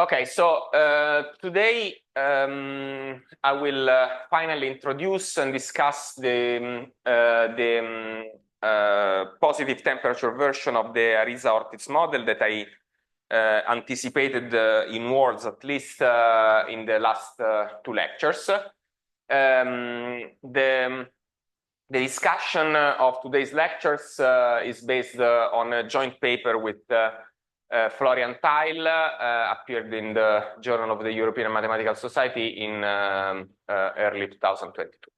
Okay, so today I will finally introduce and discuss the positive temperature version of the Arisa-Ortiz model that I anticipated in words, at least in the last two lectures. The discussion of today's lectures is based on a joint paper with Florian Theil, appeared in the Journal of the European Mathematical Society in early 2022.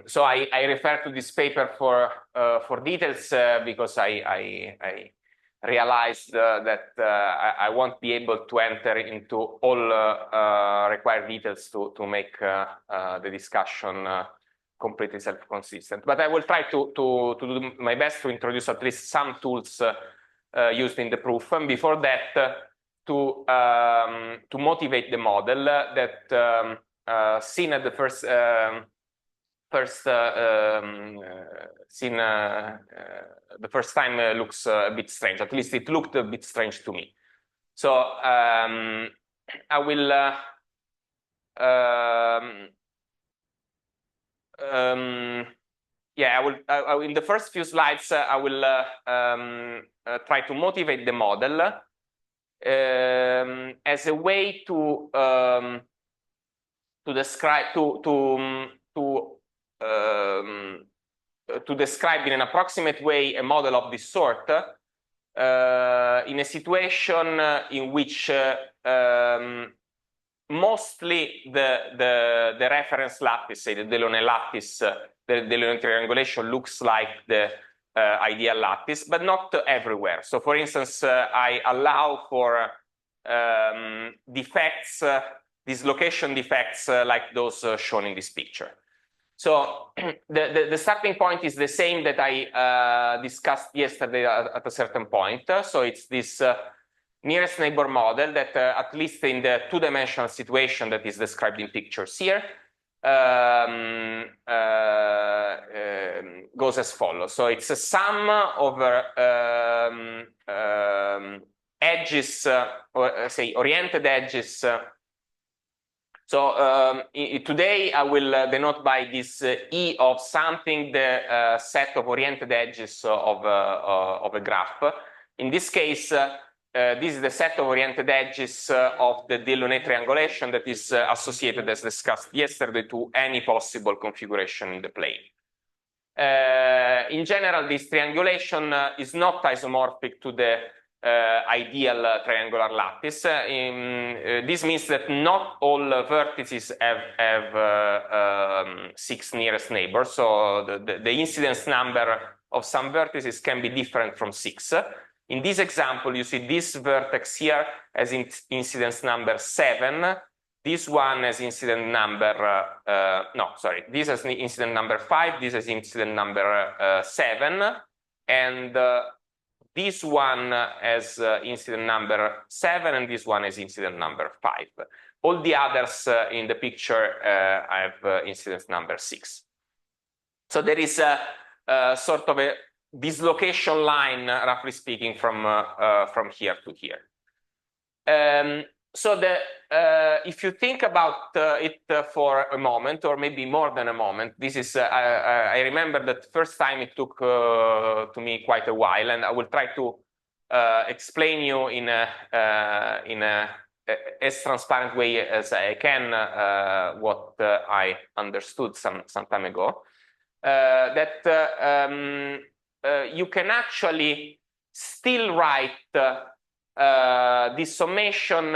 So I refer to this paper for details because I realized that I won't be able to enter into all required details to make the discussion completely self-consistent. But I will try to do my best to introduce at least some tools used in the proof, and before that to motivate the model that seen at the first the first time looks a bit strange. At least it looked a bit strange to me. So I will yeah, I will in the first few slides I will try to motivate the model as a way to describe to describe in an approximate way a model of this sort in a situation in which mostly the reference lattice, say the Delaunay lattice, the Delaunay triangulation looks like the ideal lattice, but not everywhere. So for instance, I allow for defects, dislocation defects like those shown in this picture. So the starting point is the same that I discussed yesterday at a certain point. So it's this nearest neighbor model that at least in the two-dimensional situation that is described in pictures here goes as follows. So it's a sum over edges, or say oriented edges. So today I will denote by this E of something the set of oriented edges of a graph. In this case, this is the set of oriented edges of the Delaunay triangulation that is associated, as discussed yesterday, to any possible configuration in the plane. In general, this triangulation is not isomorphic to the ideal triangular lattice. This means that not all vertices have 6 nearest neighbors, so the incidence number of some vertices can be different from 6. In this example, you see this vertex here as incidence number 7. This one has incident number, this has incident number 5, this has incident number 7, and this one has incident number 7, and this one has incident number 5. All the others in the picture have incidence number 6. So there is a sort of a dislocation line, roughly speaking, from here to here. So if you think about it for a moment, or maybe more than a moment, this is I remember that first time it took to me quite a while, and I will try to explain you in a as transparent way as I can what I understood some time ago. That you can actually still write this summation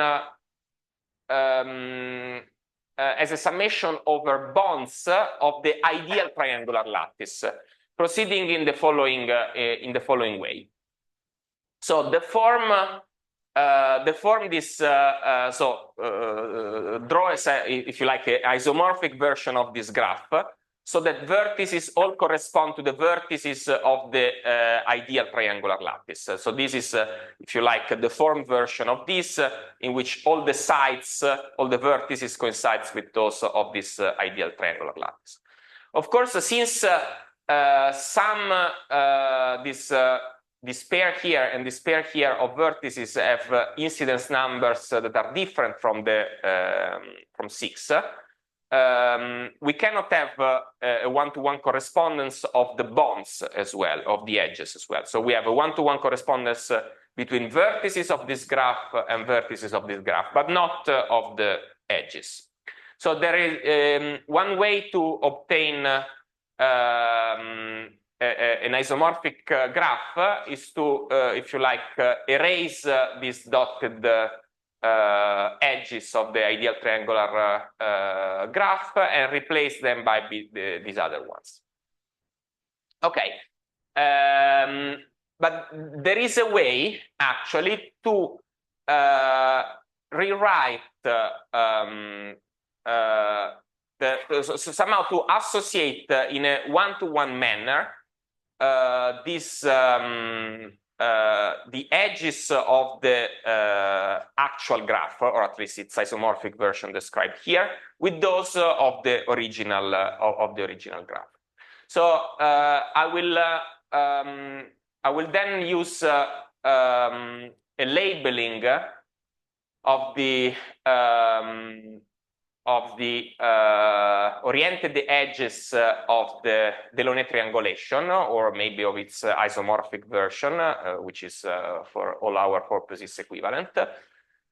as a summation over bonds of the ideal triangular lattice, proceeding in the following way. So the form this draw as if you like, an isomorphic version of this graph, so that vertices all correspond to the vertices of the ideal triangular lattice. So this is, if you like, the formed version of this, in which all the sides, all the vertices coincides with those of this ideal triangular lattice. Of course, since this pair here and this pair here of vertices have incidence numbers that are different from the from 6. We cannot have a one-to-one correspondence of the bonds as well, of the edges as well. So we have a one-to-one correspondence between vertices of this graph and vertices of this graph, but not of the edges. So there is one way to obtain an isomorphic graph is to, if you like, erase these dotted edges of the ideal triangular graph and replace them by these other ones. Okay, but there is a way actually to rewrite so somehow to associate in a one-to-one manner the edges of the actual graph, or at least its isomorphic version described here, with those of the original graph. So I will then use a labeling of the oriented edges of the Delaunay triangulation, or maybe of its isomorphic version, which is for all our purposes equivalent.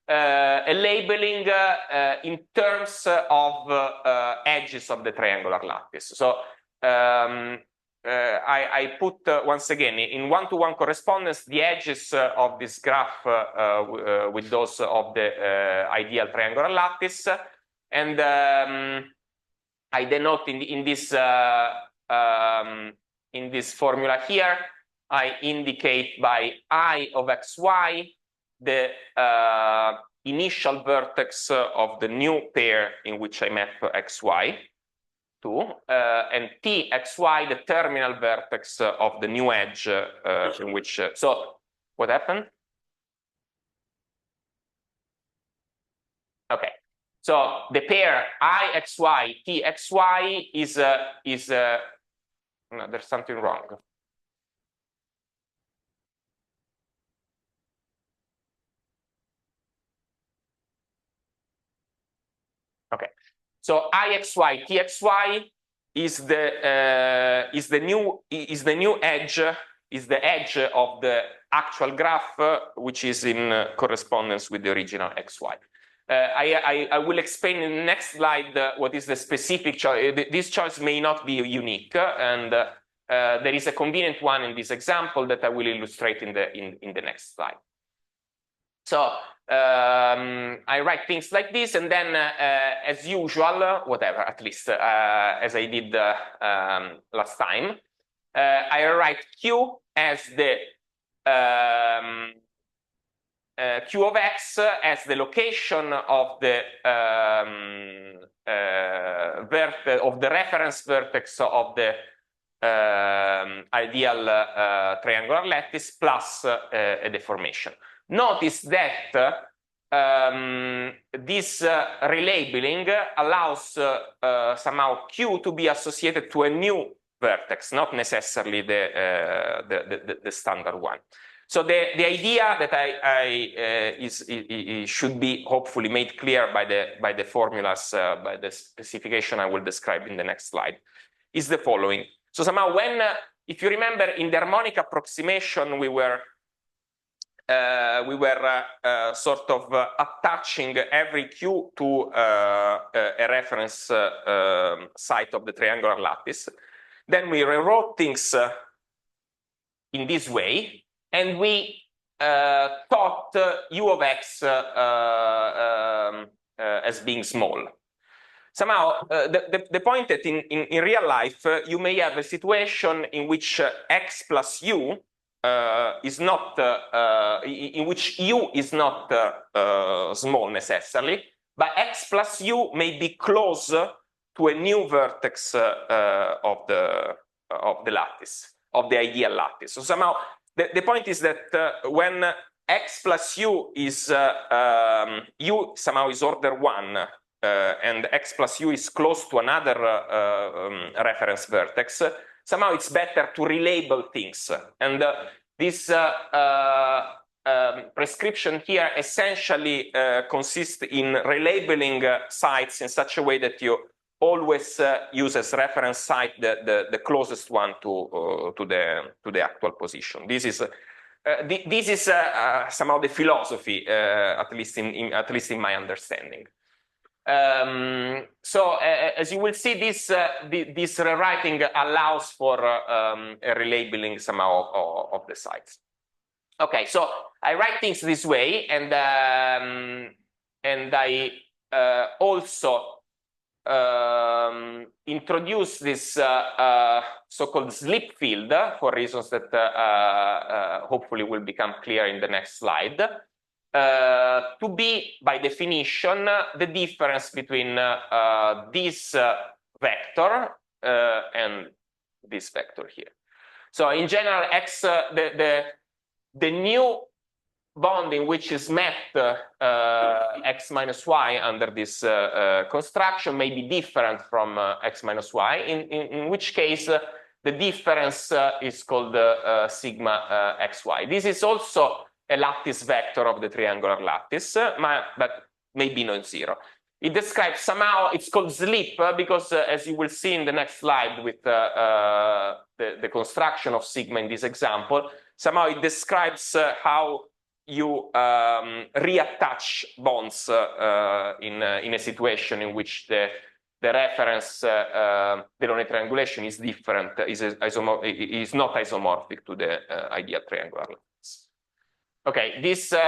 A labeling in terms of edges of the triangular lattice. So I put once again in one-to-one correspondence the edges of this graph with those of the ideal triangular lattice. And I denote in this formula here, I indicate by I of xy the initial vertex of the new pair in which I map xy to, and t xy the terminal vertex of the new edge in which. So what happened? Okay. So the pair I-xy, T-xy is no, there's something wrong. Okay. So I-xy, T-xy is the new edge, is the edge of the actual graph, which is in correspondence with the original xy. I will explain in the next slide what is the specific choice. This choice may not be unique, and there is a convenient one in this example that I will illustrate in the next slide. So I write things like this, and then as usual, whatever, at least as I did last time, I write Q as the Q of x as the location of the reference vertex of the ideal triangular lattice plus a deformation. Notice that this relabeling allows somehow Q to be associated to a new vertex, not necessarily the standard one. So the idea that should be hopefully made clear by the formulas, by the specification I will describe in the next slide, is the following. So somehow if you remember, in the harmonic approximation, we were sort of attaching every Q to a reference site of the triangular lattice. Then we rewrote things in this way, and we thought U of x as being small. Somehow, the point that in real life, you may have a situation in which x plus u is not, in which u is not small necessarily, but x plus u may be close to a new vertex of the lattice, of the ideal lattice. So somehow, the point is that when x plus u is u somehow is order 1, and x plus u is close to another reference vertex, somehow it's better to relabel things. And This prescription here essentially consists in relabeling sites in such a way that you always use as reference site the closest one to the actual position. This is somehow the philosophy, at least in my understanding. So as you will see, this rewriting allows for a relabeling somehow of the sites. Okay, so I write things this way, and I also introduce this so-called slip field for reasons that hopefully will become clear in the next slide, to be, by definition, the difference between this vector and this vector here. So in general, X, the new bond in which is mapped X minus Y under this construction may be different from X minus Y, in which case the difference is called sigma XY. This is also a lattice vector of the triangular lattice, but maybe non-zero. It describes somehow, it's called slip because as you will see in the next slide with the construction of sigma in this example, somehow it describes how you reattach bonds in a situation in which the reference, the Delaunay triangulation is different, is not isomorphic to the ideal triangular lattice. Okay,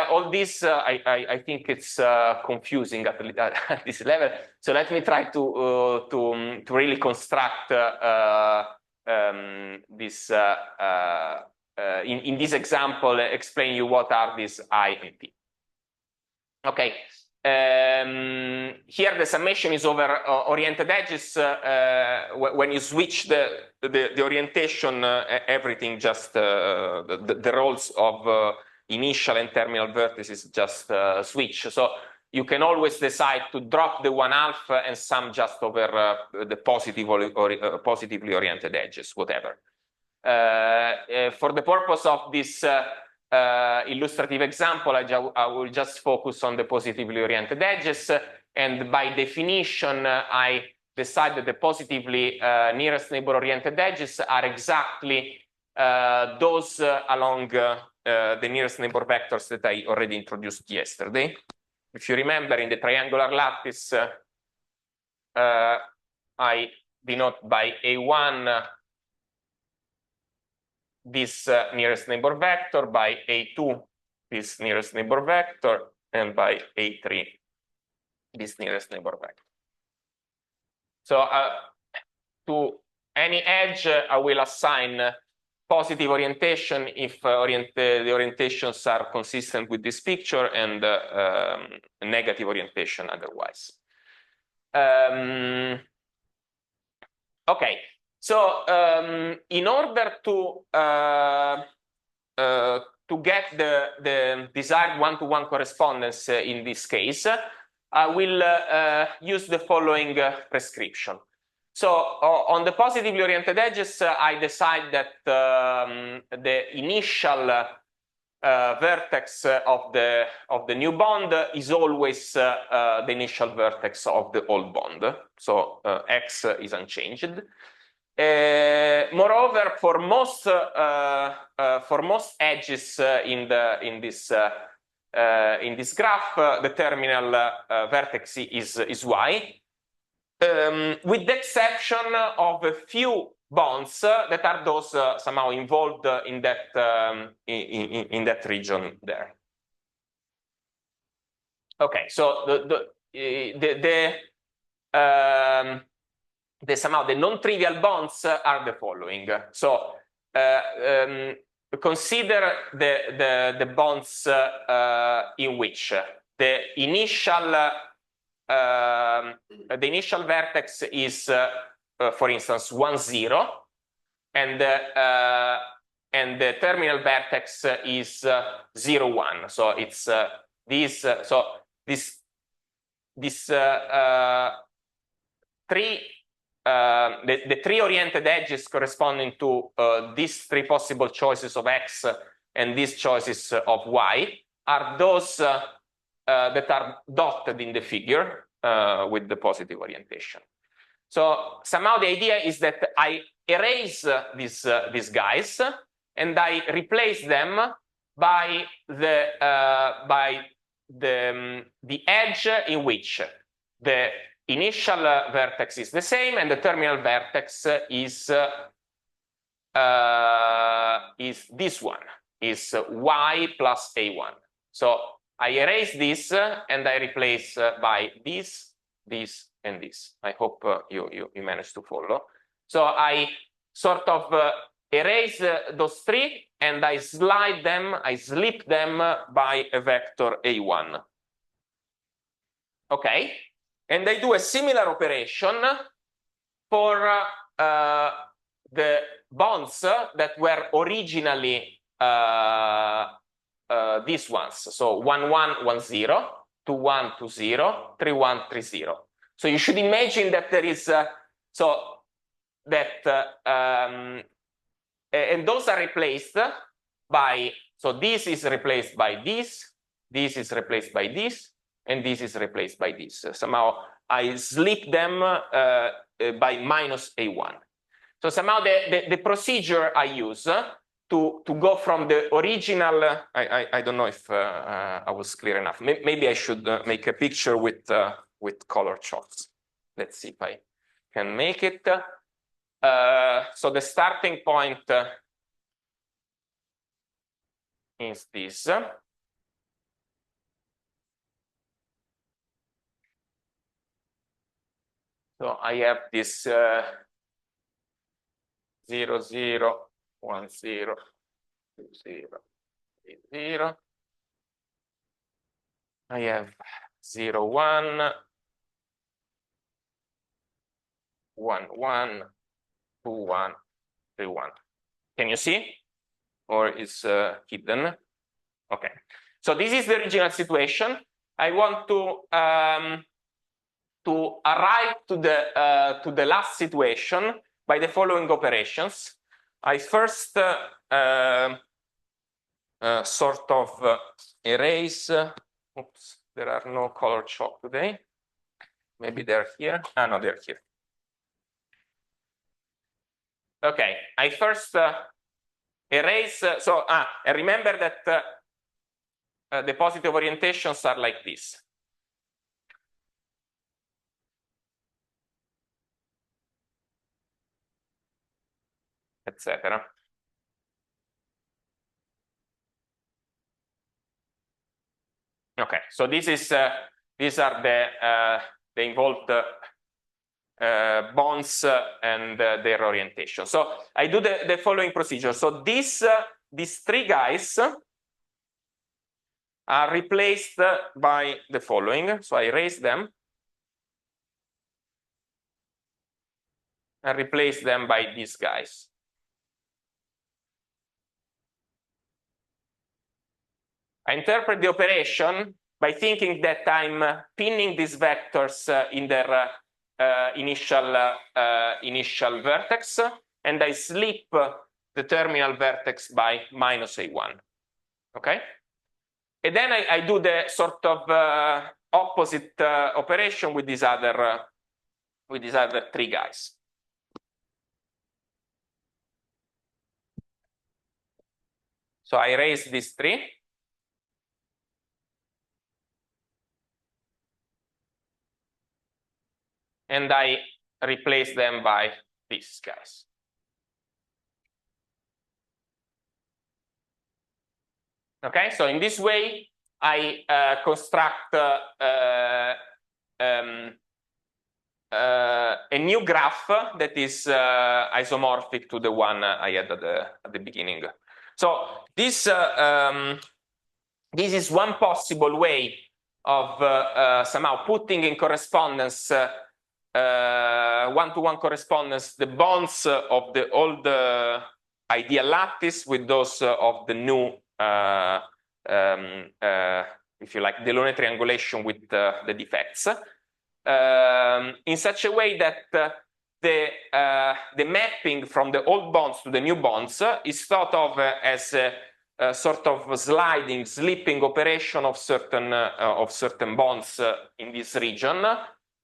all this I think it's confusing at this level. So let me try to really construct this in this example, explain you what are these I and T. Okay, here the summation is over oriented edges. When you switch the orientation, everything just the roles of initial and terminal vertices just switch. So you can always decide to drop the 1/2 and sum just over the positively oriented edges, whatever. For the purpose of this illustrative example, I will just focus on the positively oriented edges, and by definition, I decide that the positively nearest neighbor oriented edges are exactly those along the nearest neighbor vectors that I already introduced yesterday. If you remember, in the triangular lattice, I denote by A1 this nearest neighbor vector, by A2 this nearest neighbor vector, and by A3 this nearest neighbor vector. So to any edge, I will assign positive orientation if the orientations are consistent with this picture, and negative orientation otherwise. Okay. So in order to get the desired one-to-one correspondence in this case, I will use the following prescription. So on the positively oriented edges, I decide that the initial vertex of the new bond is always the initial vertex of the old bond. So X is unchanged. Moreover, for most edges in this graph, the terminal vertex is Y, with the exception of a few bonds that are those somehow involved in that region there. Okay, so somehow the non-trivial bonds are the following. So consider the bonds in which the initial vertex is, for instance, 1, 0, and the terminal vertex is 0, 1. So it's this three. The three oriented edges corresponding to these three possible choices of X and these choices of y are those that are dotted in the figure with the positive orientation. So somehow the idea is that I erase these guys and I replace them by the edge in which the initial vertex is the same and the terminal vertex is this one, is y plus a1. So I erase this and I replace by this, and this. I hope you managed to follow. So I sort of erase those three and I slide them, I slip them by a vector a1. Okay, and I do a similar operation for the bonds that were originally these ones. So 1, 1, 1, 0, 2, 1, 2, 0, 3, 1, 3, 0. So you should imagine that there is and those are replaced by, so this is replaced by this is replaced by this, and this is replaced by this. Somehow I slip them by minus a1. So somehow the procedure I use to go from the original, I don't know if I was clear enough. Maybe I should make a picture with color chalks. Let's see if I can make it. So the starting point is this. So I have this 0, 0, 1, 0, 2, 0, 3, 0. I have 0, 1, 1, 1, 2, 1, 3, 1. Can you see? Or is hidden? Okay. So this is the original situation. I want to arrive to the last situation by the following operations. I first sort of erase. Oops, there are no color chalk today. Maybe they're here. Ah, no, they're here. Okay, I first erase. And remember that the positive orientations are like this. Etc. Okay, so this is these are the involved bonds and their orientation. So I do the following procedure. So these three guys are replaced by the following. So I erase them and replace them by these guys. I interpret the operation by thinking that I'm pinning these vectors in their initial vertex, and I slip the terminal vertex by minus a1. Okay, and then I do the sort of opposite operation with these other three guys. So I erase these three. And I replace them by these guys. Okay, so in this way, I construct a new graph that is isomorphic to the one I had at the beginning. So this is one possible way of somehow putting in correspondence one-to-one correspondence the bonds of the old ideal lattice with those of the new, if you like, Delaunay triangulation with the defects, in such a way that the mapping from the old bonds to the new bonds is thought of as sort of slipping operation of certain bonds in this region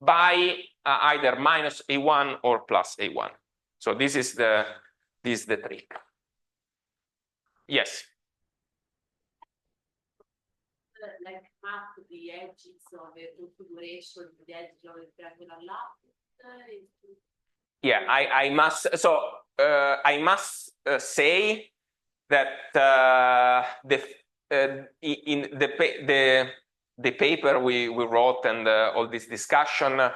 by either minus A1 or plus A1. So this is the trick. Yes. Like map the edges of a configuration, the edge of a triangular lattice. Yeah, I must. So I must say that in the paper we wrote and all this discussion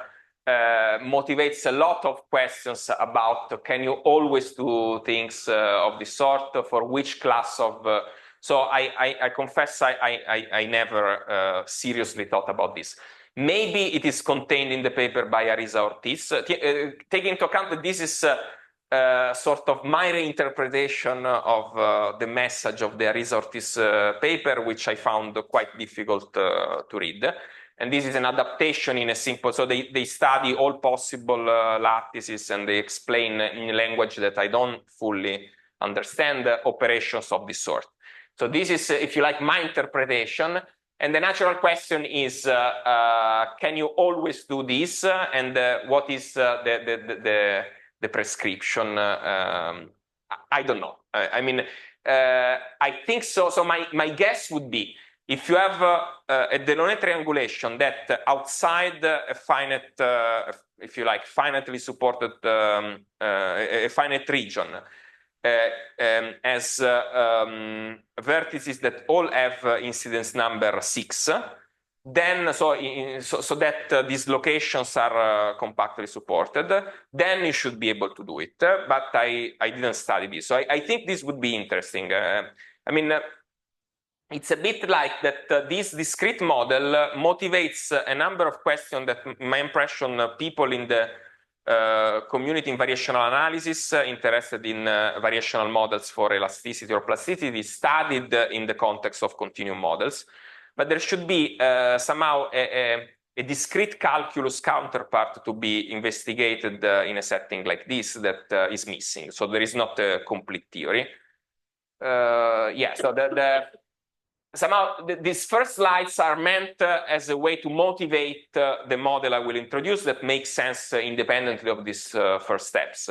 motivates a lot of questions about can you always do things of this sort for which class of. So I confess I never seriously thought about this. Maybe it is contained in the paper by Arisa Ortiz. Taking into account that this is sort of my reinterpretation of the message of the Arisa Ortiz paper, which I found quite difficult to read. And this is an adaptation in a simple, so they study all possible lattices and they explain in language that I don't fully understand operations of this sort. So this is, if you like, my interpretation. And the natural question is, can you always do this? And what is the prescription? I don't know. I mean, I think so. So my guess would be, if you have a Delaunay triangulation that outside a finite, if you like, finitely supported, a finite region, as vertices that all have incidence number 6, then so that these locations are compactly supported, then you should be able to do it. But I didn't study this, so I think this would be interesting. I mean, it's a bit like that this discrete model motivates a number of questions that, in my impression, people in the community in variational analysis interested in variational models for elasticity or plasticity studied in the context of continuum models. But there should be somehow a discrete calculus counterpart to be investigated in a setting like this that is missing. So there is not a complete theory. Yeah, so somehow these first slides are meant as a way to motivate the model I will introduce that makes sense independently of these first steps.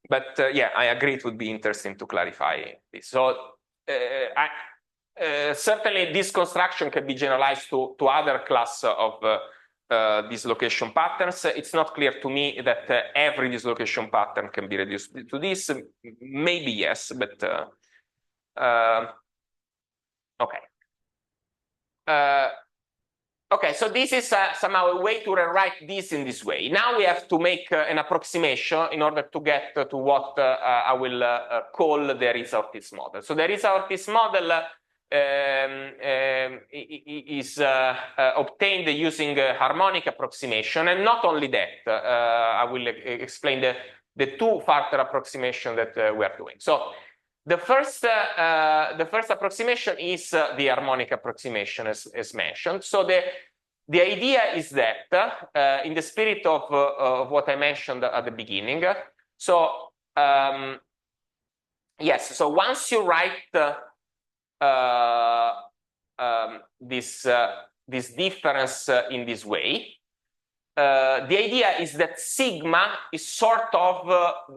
But yeah, I agree it would be interesting to clarify this. So certainly this construction can be generalized to other class of dislocation patterns. It's not clear to me that every dislocation pattern can be reduced to this. Maybe yes, but okay. Okay, so this is somehow a way to rewrite this in this way. Now we have to make an approximation in order to get to what I will call the Arisa-Ortiz model. So the Arisa-Ortiz model is obtained using harmonic approximation, and not only that, I will explain the two further approximations that we are doing. So the first approximation is the harmonic approximation, as mentioned. So the idea is that, in the spirit of what I mentioned at the beginning, so yes, so once you write this difference in this way, the idea is that sigma is sort of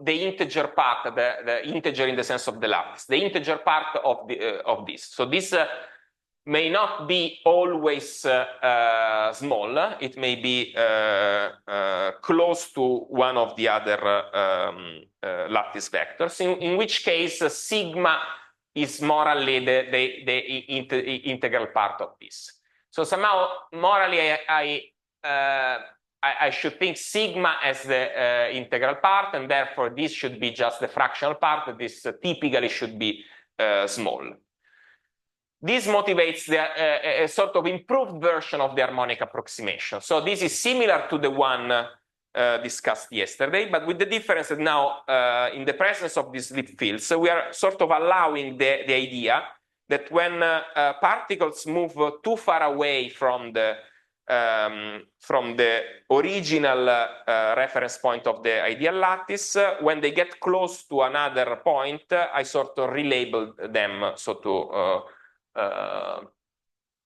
the integer part, the integer in the sense of the lattice, the integer part of this. So this may not be always small. It may be close to one of the other lattice vectors, in which case sigma is morally the integral part of this. So somehow morally I should think sigma as the integral part, and therefore this should be just the fractional part. This typically should be small. This motivates a sort of improved version of the harmonic approximation. So this is similar to the one discussed yesterday, but with the difference that now, in the presence of these slip fields, we are sort of allowing the idea that when particles move too far away from the from the original reference point of the ideal lattice. When they get close to another point, I sort of relabel them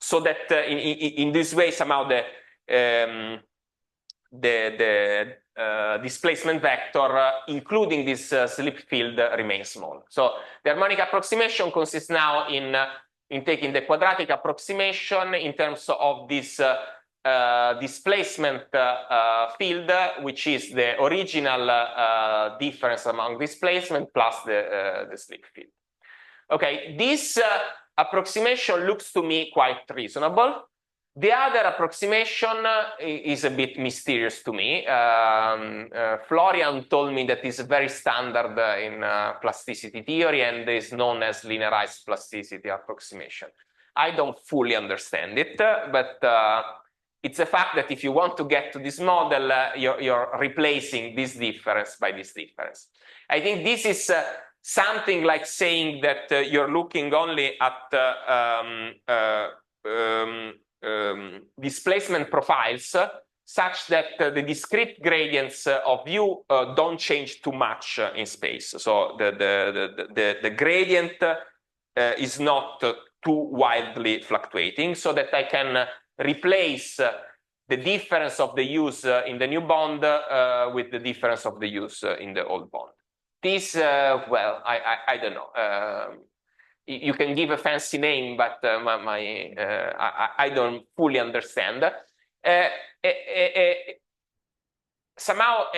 so that in this way somehow the displacement vector, including this slip field, remains small. So the harmonic approximation consists now in taking the quadratic approximation in terms of this displacement field, which is the original difference among displacement plus the slip field. Okay, this approximation looks to me quite reasonable. The other approximation is a bit mysterious to me. Florian told me that it's very standard in plasticity theory and is known as linearized plasticity approximation. I don't fully understand it, but it's a fact that if you want to get to this model, you're replacing this difference by this difference. I think this is something like saying that you're looking only at displacement profiles such that the discrete gradients of U don't change too much in space. So the gradient is not too wildly fluctuating, so that I can replace the difference of the U's in the new bond with the difference of the U's in the old bond. This, well, I don't know. You can give a fancy name, but I don't fully understand. Somehow,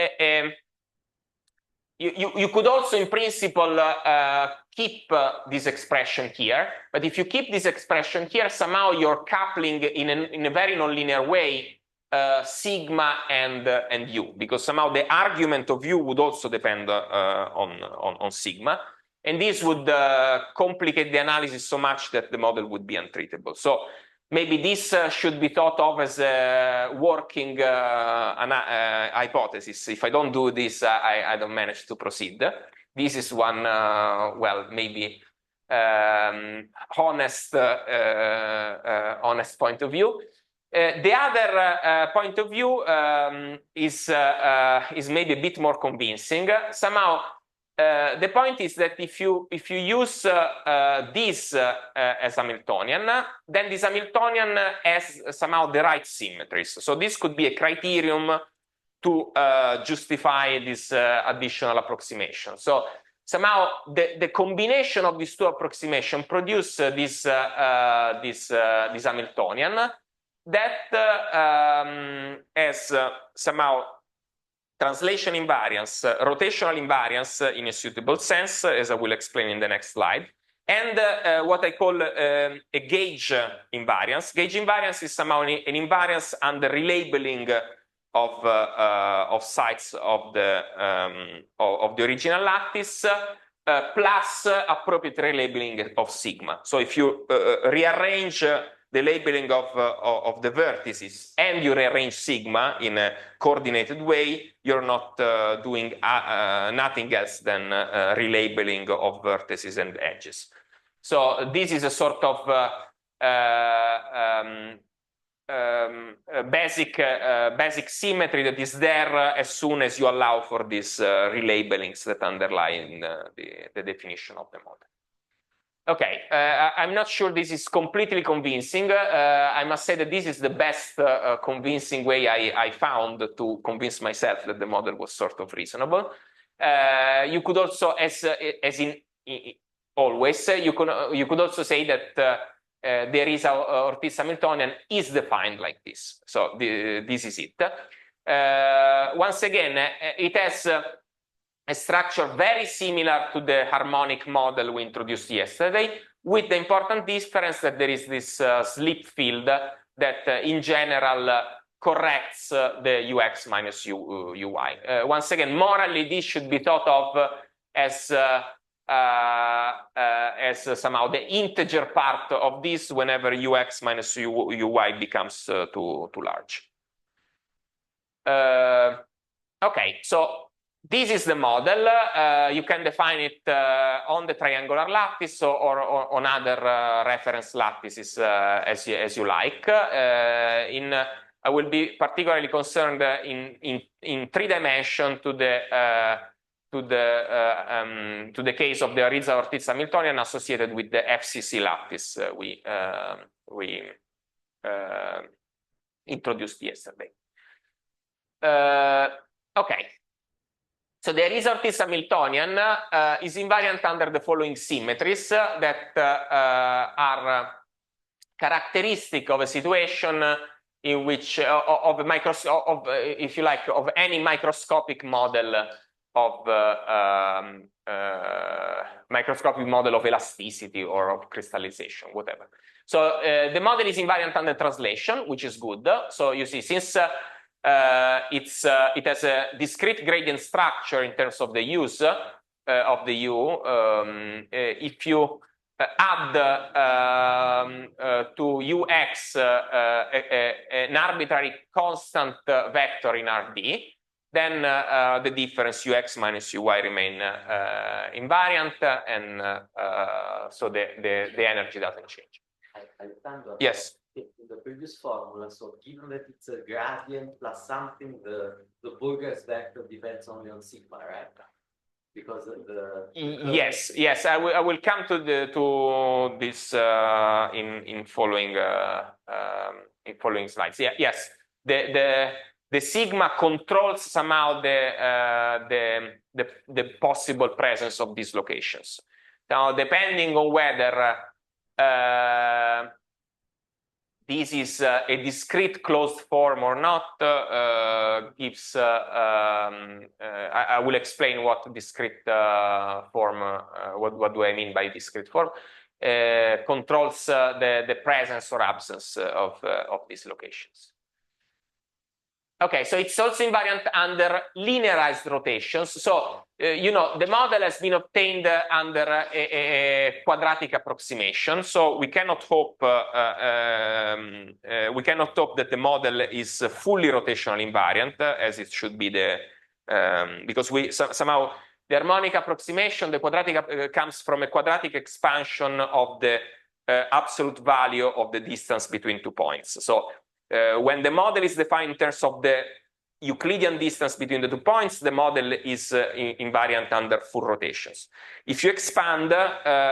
you could also, in principle, keep this expression here. But if you keep this expression here, somehow you're coupling in a very nonlinear way sigma and U, because somehow the argument of U would also depend on sigma. And this would complicate the analysis so much that the model would be untreatable. So maybe this should be thought of as a working hypothesis. If I don't do this, I don't manage to proceed. This is one, well, maybe honest point of view. The other point of view is maybe a bit more convincing. Somehow, the point is that if you use this as Hamiltonian, then this Hamiltonian has somehow the right symmetries. So this could be a criterion to justify this additional approximation. So somehow the combination of these two approximations produce this Hamiltonian that has somehow translation invariance, rotational invariance in a suitable sense, as I will explain in the next slide, and what I call a gauge invariance. Gauge invariance is somehow an invariance under relabeling of sites of the original lattice plus appropriate relabeling of sigma. So if you rearrange the labeling of the vertices and you rearrange sigma in a coordinated way, you're not doing nothing else than relabeling of vertices and edges. So this is a sort of basic symmetry that is there as soon as you allow for these relabelings that underlie the definition of the model. Okay, I'm not sure this is completely convincing. I must say that this is the best convincing way I found to convince myself that the model was sort of reasonable. You could also, as in always, you could also say that there is Ortiz Hamiltonian is defined like this. So this is it. Once again, it has a structure very similar to the harmonic model we introduced yesterday, with the important difference that there is this slip field that in general corrects the ux minus uy. Once again, morally, this should be thought of as somehow the integer part of this whenever ux minus uy becomes too large. Okay, so this is the model. You can define it on the triangular lattice or on other reference lattices as you like. In I will be particularly concerned in 3 dimension to the case of the Ariza-Ortiz Hamiltonian associated with the FCC lattice we introduced yesterday. Okay. So the Ariza-Ortiz Hamiltonian is invariant under the following symmetries that are characteristic of a situation in which if you like, of any microscopic model of elasticity or of crystallization, whatever. So the model is invariant under translation, which is good. So you see, since it has a discrete gradient structure in terms of the use of the U, if you add to Ux an arbitrary constant vector in Rd, then the difference Ux minus Uy remain invariant, and so the energy doesn't change. Alessandro, yes. In the previous formula, so given that it's a gradient plus something, the Burgers vector depends only on sigma, right? Because yes, I will come to this in following slides. Yeah, yes, the sigma controls somehow the possible presence of these locations. Now, depending on whether this is a discrete closed form or not, gives. I will explain what discrete form. What do I mean by discrete form? Controls the presence or absence of these locations. Okay, so it's also invariant under linearized rotations. So you know, the model has been obtained under a quadratic approximation. So we cannot hope that the model is fully rotational invariant, as it should be because we somehow the harmonic approximation, the quadratic comes from a quadratic expansion of the absolute value of the distance between 2 points. So when the model is defined in terms of the Euclidean distance between the 2 points, the model is invariant under full rotations. If you expand,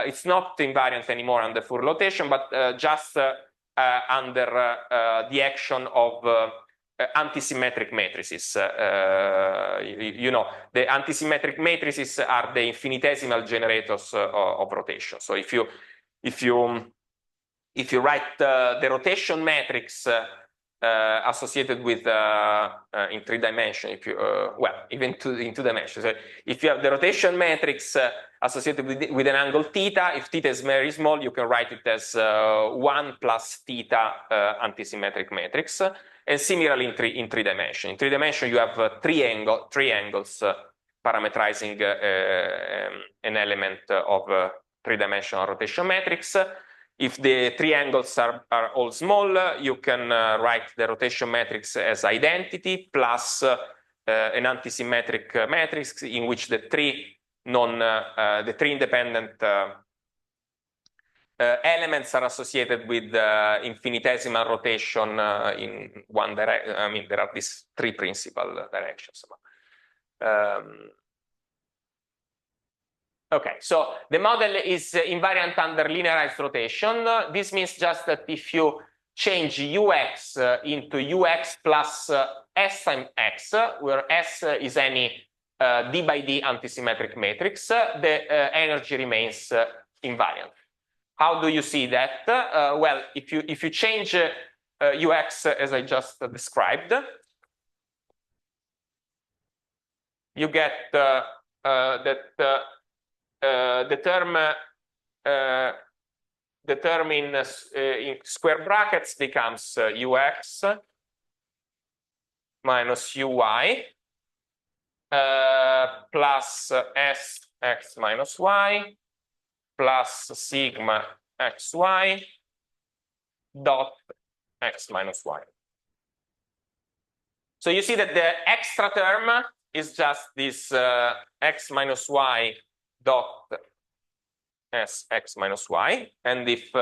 it's not invariant anymore under full rotation, but just under the action of antisymmetric matrices. You know, the antisymmetric matrices are the infinitesimal generators of rotation. So if you write the rotation matrix associated with in 3 dimensions, if you well, even in 2 dimensions. So if you have the rotation matrix associated with an angle theta, if theta is very small, you can write it as 1 plus theta antisymmetric matrix. And similarly in 3 dimensions. In 3 dimensions, you have three angles parametrizing an element of 3-dimensional rotation matrix. If the 3 angles are all small, you can write the rotation matrix as identity plus an antisymmetric matrix in which the 3 independent elements are associated with infinitesimal rotation in one direction. I mean, there are these 3 principal directions. Okay, so the model is invariant under linearized rotation. This means just that if you change Ux into Ux plus S times X, where S is any d by d antisymmetric matrix, the energy remains invariant. How do you see that? Well, if you change Ux as I just described, you get that the term in square brackets becomes Ux minus Uy plus Sx minus y plus sigma xy dot x minus y. So you see that the extra term is just this x minus y dot Sx minus y, and if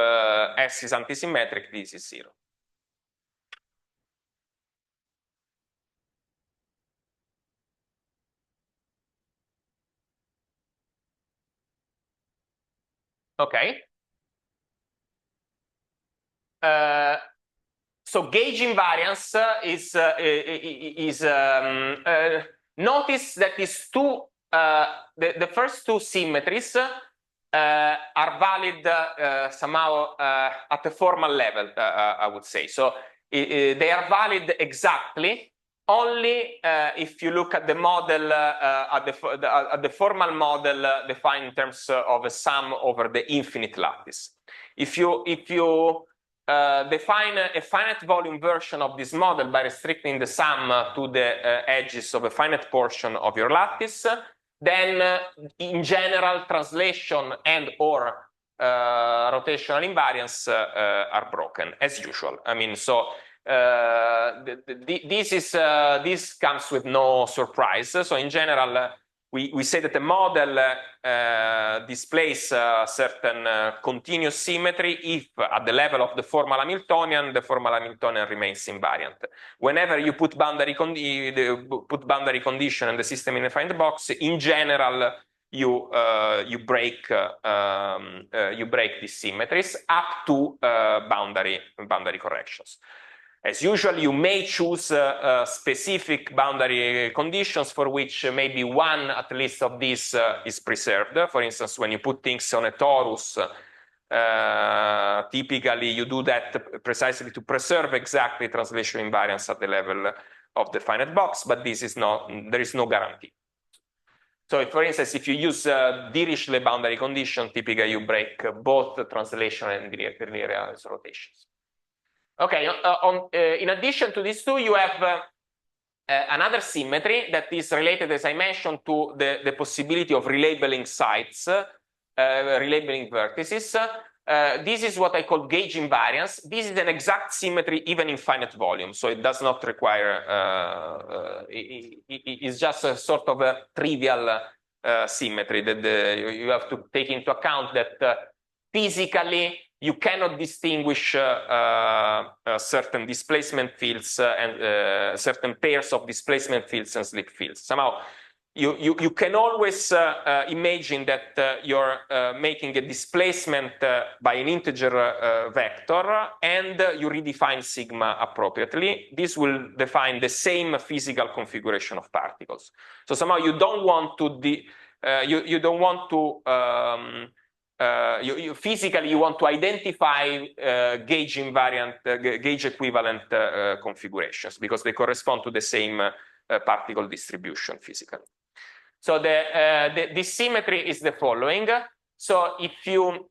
S is antisymmetric, this is 0. Okay. So gauge invariance is notice that these two the first two symmetries are valid somehow at the formal level, I would say. So they are valid exactly only if you look at the model at the formal model defined in terms of a sum over the infinite lattice. If you define a finite volume version of this model by restricting the sum to the edges of a finite portion of your lattice, then in general translation and or rotational invariance are broken as usual. I mean, so this comes with no surprise. So in general, we say that the model displays a certain continuous symmetry if at the level of the formal Hamiltonian, the formal Hamiltonian remains invariant. Whenever you put boundary condition and the system in a defined box, in general, you break these symmetries up to boundary corrections. As usual, you may choose specific boundary conditions for which maybe one at least of these is preserved. For instance, when you put things on a torus, typically you do that precisely to preserve exactly translation invariance at the level of the finite box, but there is no guarantee. So if, for instance, if you use Dirichlet boundary condition, typically you break both the translation and linear rotations. Okay, in addition to these two, you have another symmetry that is related, as I mentioned, to the possibility of relabeling sites, relabeling vertices. This is what I call gauge invariance. This is an exact symmetry even in finite volume, so it does not require, it's just a sort of a trivial symmetry that you have to take into account that physically you cannot distinguish certain displacement fields and certain pairs of displacement fields and slip fields. Somehow, you can always imagine that you're making a displacement by an integer vector, and you redefine sigma appropriately. This will define the same physical configuration of particles. So somehow you don't want to physically you want to identify gauge invariant, gauge equivalent configurations because they correspond to the same particle distribution physically. So this symmetry is the following. So if you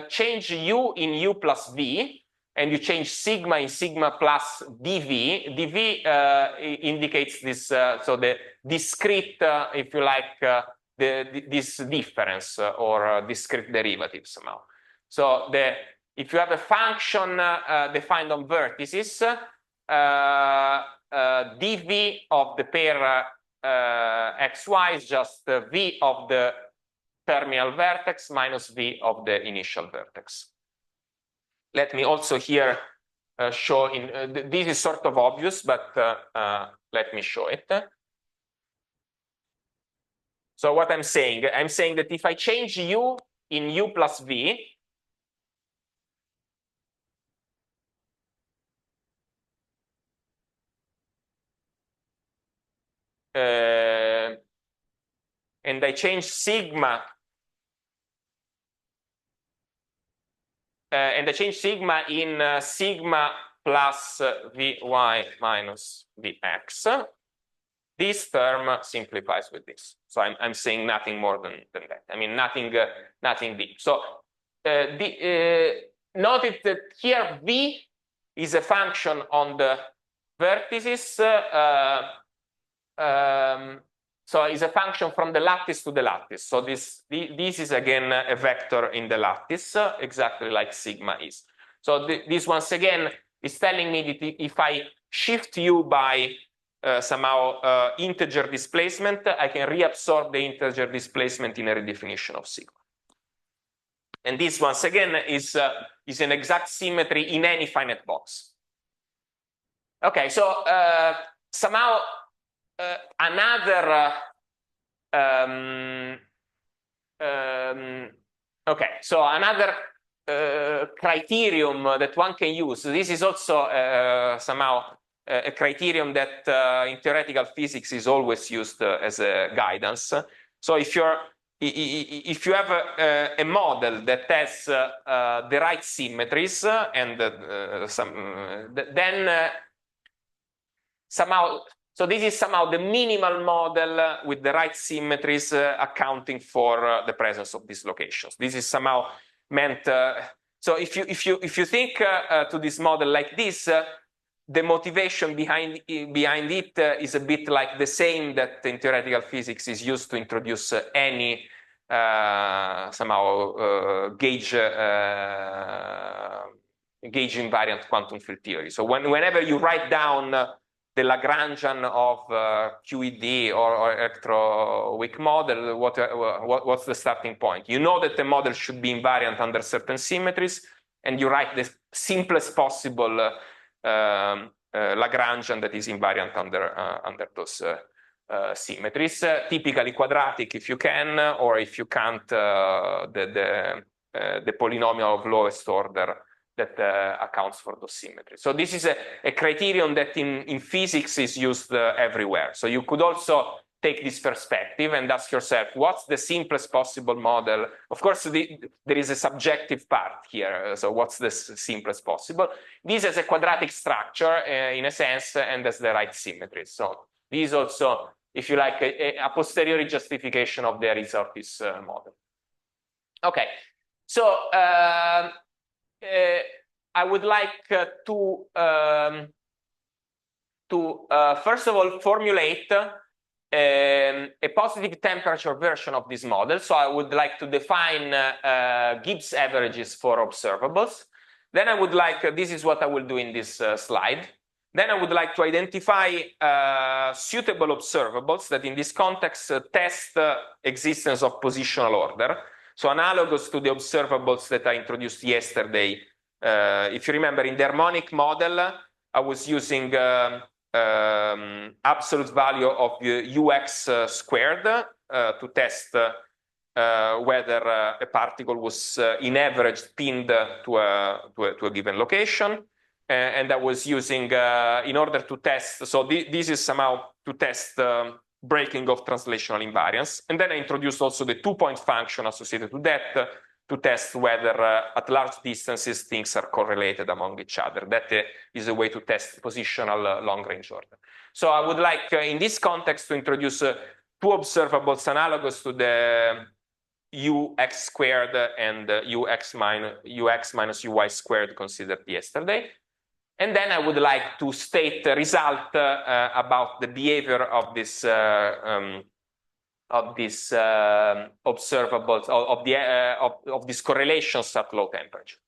change u in u plus v, and you change sigma in sigma plus dv, dv indicates this, so the discrete, if you like, this difference or discrete derivative somehow. So if you have a function defined on vertices, dv of the pair xy is just v of the terminal vertex minus v of the initial vertex. Let me also here show in, this is sort of obvious, but let me show it. So what I'm saying that if I change u in u plus v, and I change sigma, in sigma plus vy minus vx, this term simplifies with this. So I'm saying nothing more than that. I mean, nothing deep. So notice that here v is a function on the vertices. So it's a function from the lattice to the lattice. So this is again a vector in the lattice, exactly like sigma is. So this once again is telling me that if I shift u by somehow integer displacement, I can reabsorb the integer displacement in a redefinition of sigma. And this once again is an exact symmetry in any finite box. Okay, so somehow another Okay, so another criterion that one can use. This is also somehow a criterion that in theoretical physics is always used as a guidance. So if you have a model that has the right symmetries and then somehow, so this is somehow the minimal model with the right symmetries accounting for the presence of dislocations. This is somehow meant. So if you think to this model like this, the motivation behind it is a bit like the same that in theoretical physics is used to introduce any somehow gauge invariant quantum field theory. So whenever you write down the Lagrangian of QED or electroweak model, what's the starting point? You know that the model should be invariant under certain symmetries, and you write the simplest possible Lagrangian that is invariant under those symmetries, typically quadratic if you can, or if you can't, the polynomial of lowest order that accounts for those symmetries. So this is a criterion that in physics is used everywhere. So you could also take this perspective and ask yourself, what's the simplest possible model? Of course, there is a subjective part here. So what's the simplest possible? This is a quadratic structure in a sense, and has the right symmetry. So this is also, if you like, a posteriori justification of the Aristoteles model. Okay, so I would like to first of all formulate a positive temperature version of this model. So I would like to define Gibbs averages for observables. Then I would like, this is what I will do in this slide. Then I would like to identify suitable observables that in this context test existence of positional order. So analogous to the observables that I introduced yesterday. If you remember, in the harmonic model, I was using absolute value of ux squared to test whether a particle was in average pinned to a given location. And I was using, in order to test, so this is somehow to test breaking of translational invariance. And then I introduced also the 2-point function associated to that to test whether at large distances things are correlated among each other. That is a way to test positional long-range order. So I would like, in this context, to introduce two observables analogous to the ux squared and ux minus uy squared considered yesterday. And then I would like to state the result about the behavior of this observables of these correlations at low temperature.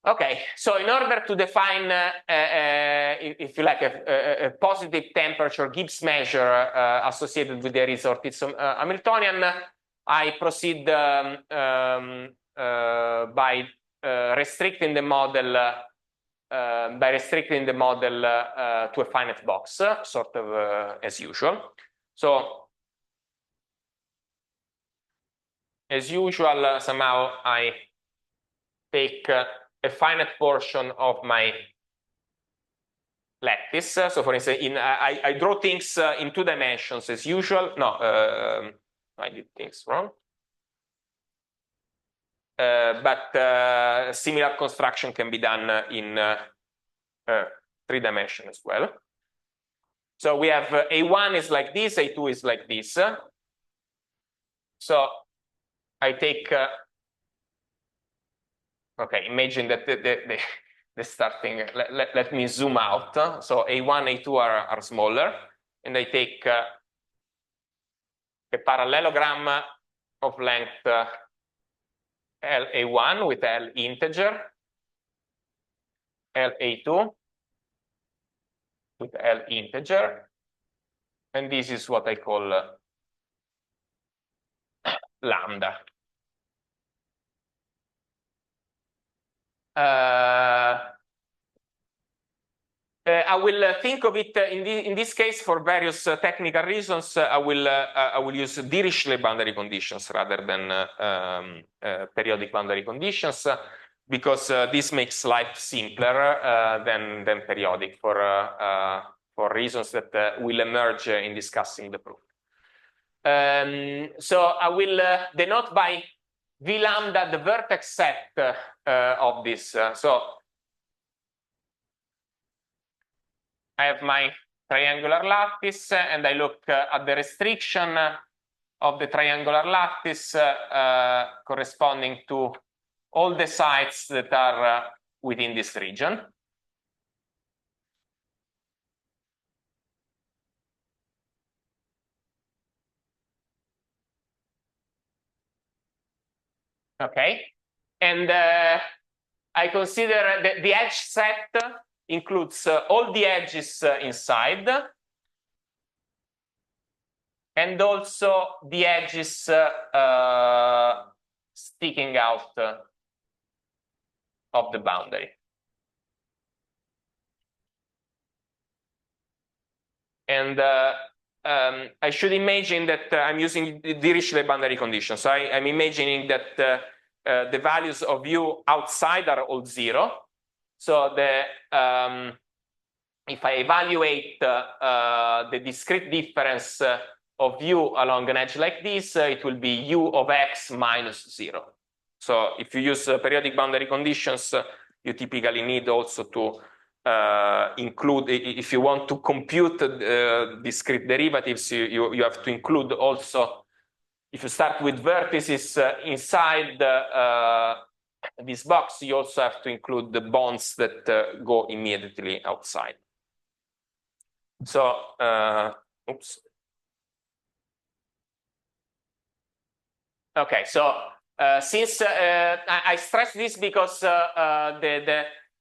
Okay, so in order to define, if you like, a positive temperature Gibbs measure associated with the Aristoteles Hamiltonian, I proceed by restricting the model. By restricting the model to a finite box, sort of as usual. So, as usual, somehow I take a finite portion of my lattice. So, for instance, I draw things in 2 dimensions as usual. No, I did things wrong. But similar construction can be done in 3 dimensions as well. So we have A1 is like this, A2 is like this. So I take, okay, imagine that the starting, let me zoom out. So A1, A2 are smaller, and I take a parallelogram of length LA1 with L integer, LA2 with L integer, and this is what I call lambda. I will think of it in this case for various technical reasons. I will use Dirichlet boundary conditions rather than periodic boundary conditions, because this makes life simpler than periodic for reasons that will emerge in discussing the proof. So I will denote by V lambda the vertex set of this. So I have my triangular lattice, and I look at the restriction of the triangular lattice corresponding to all the sites that are within this region. Okay, and I consider the edge set includes all the edges inside, and also the edges sticking out of the boundary. And I should imagine that I'm using the Dirichlet boundary conditions. So I'm imagining that the values of U outside are all 0. So if I evaluate the discrete difference of U along an edge like this, it will be U of x minus 0. So if you use periodic boundary conditions, you typically need also to include, if you want to compute discrete derivatives, you have to include also, if you start with vertices inside this box, you also have to include the bonds that go immediately outside. So, oops. Okay, so since I stress this because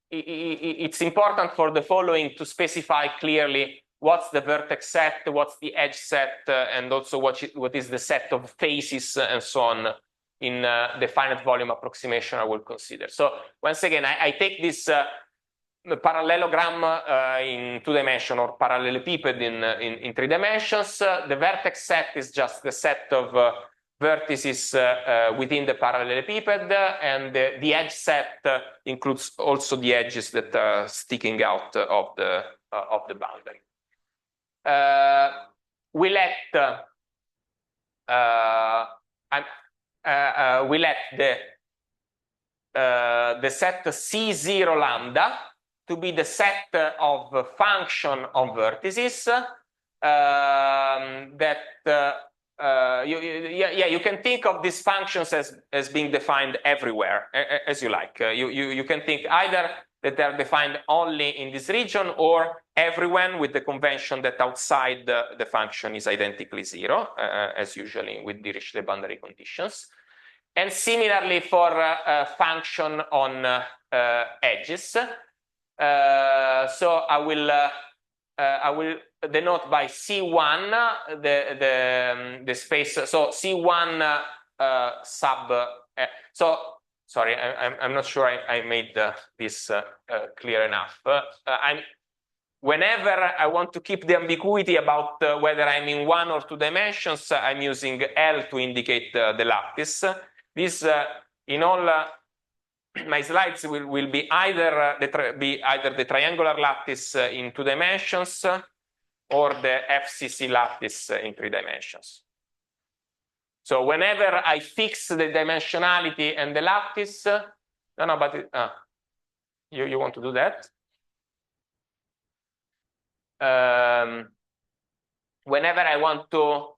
it's important for the following to specify clearly what's the vertex set, what's the edge set, and also what is the set of faces and so on in the finite volume approximation I will consider. So once again, I take this parallelogram in 2 dimensions or parallelepiped in 3 dimensions. The vertex set is just the set of vertices within the parallelepiped, and the edge set includes also the edges that are sticking out of the boundary. We let the set C0 lambda to be the set of function on vertices you can think of these functions as being defined everywhere, as you like. You can think either that they're defined only in this region or everywhere, with the convention that outside the function is identically 0, as usually with Dirichlet boundary conditions. And similarly for function on edges. So I will denote by C1 the space. So C1 sub. So sorry, I'm not sure I made this clear enough. Whenever I want to keep the ambiguity about whether I'm in 1 or 2 dimensions, I'm using L to indicate the lattice. This in all my slides will be either the triangular lattice in 2 dimensions or the FCC lattice in 3 dimensions. So whenever I fix the dimensionality and the lattice, you want to do that? Whenever I want to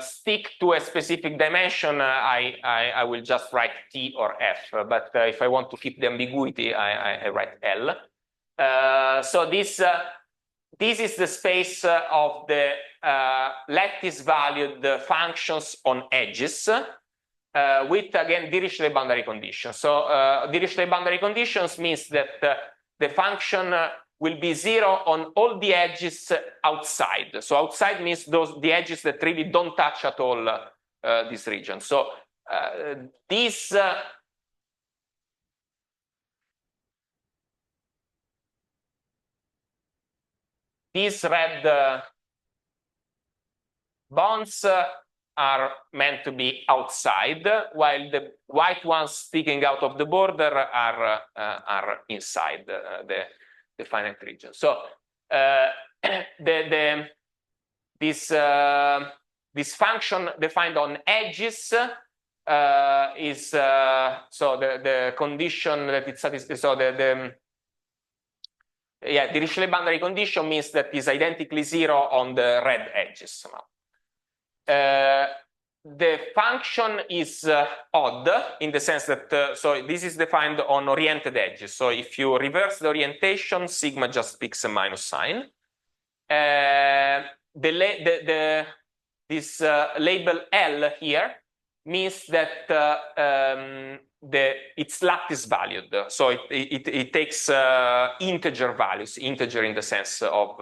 stick to a specific dimension, I will just write T or F. But if I want to keep the ambiguity, I write L. So this is the space of the lattice-valued functions on edges with, again, Dirichlet boundary conditions. So Dirichlet boundary conditions means that the function will be 0 on all the edges outside. So outside means the edges that really don't touch at all this region. So this these red bonds are meant to be outside, while the white ones sticking out of the border are inside the finite region. So this function defined on edges is so the condition that it satisfies. So the Dirichlet boundary condition means that it's identically 0 on the red edges somehow. The function is odd in the sense that so this is defined on oriented edges. So if you reverse the orientation, sigma just picks a minus sign. This label L here means that it's lattice valued. So it takes integer values, integer in the sense of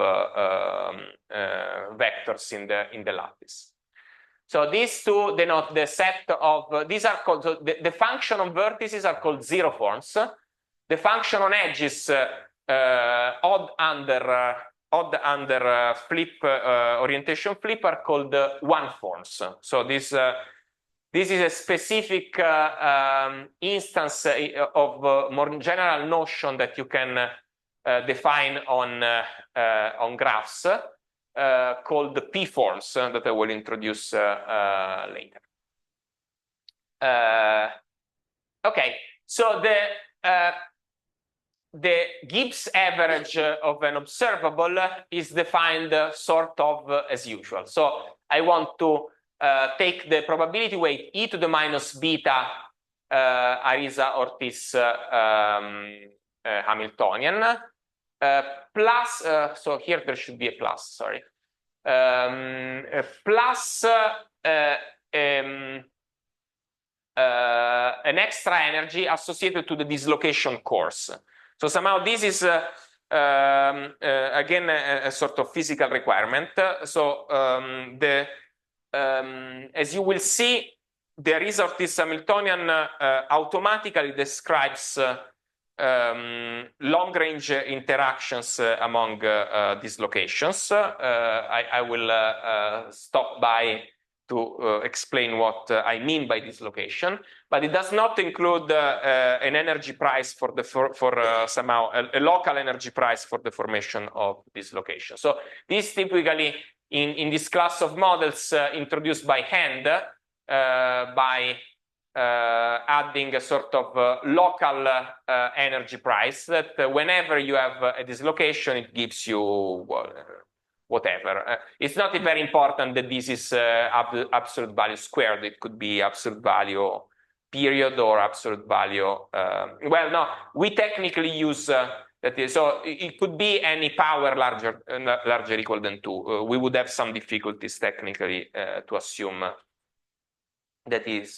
vectors in the lattice. So these two denote the set of these are called so the function on vertices are called zero forms. The function on edges odd under flip orientation flip are called one forms. So this is a specific instance of more general notion that you can define on graphs called the p-forms that I will introduce later. Okay, so the Gibbs average of an observable is defined sort of as usual. So I want to take the probability weight e to the minus beta Arisa-Ortiz Hamiltonian plus, so here there should be a plus, sorry, plus an extra energy associated to the dislocation course. So somehow this is again a sort of physical requirement. So as you will see, the Arisa-Ortiz Hamiltonian automatically describes long-range interactions among dislocations. I will stop by to explain what I mean by dislocation, but it does not include an energy price for somehow a local energy price for the formation of dislocation. So this typically in this class of models introduced by hand by adding a sort of local energy price that whenever you have a dislocation, it gives you whatever. It's not very important that this is absolute value squared. It could be absolute value period or absolute value. Well, no, we technically use that is, so it could be any power larger equal than 2. We would have some difficulties technically to assume that is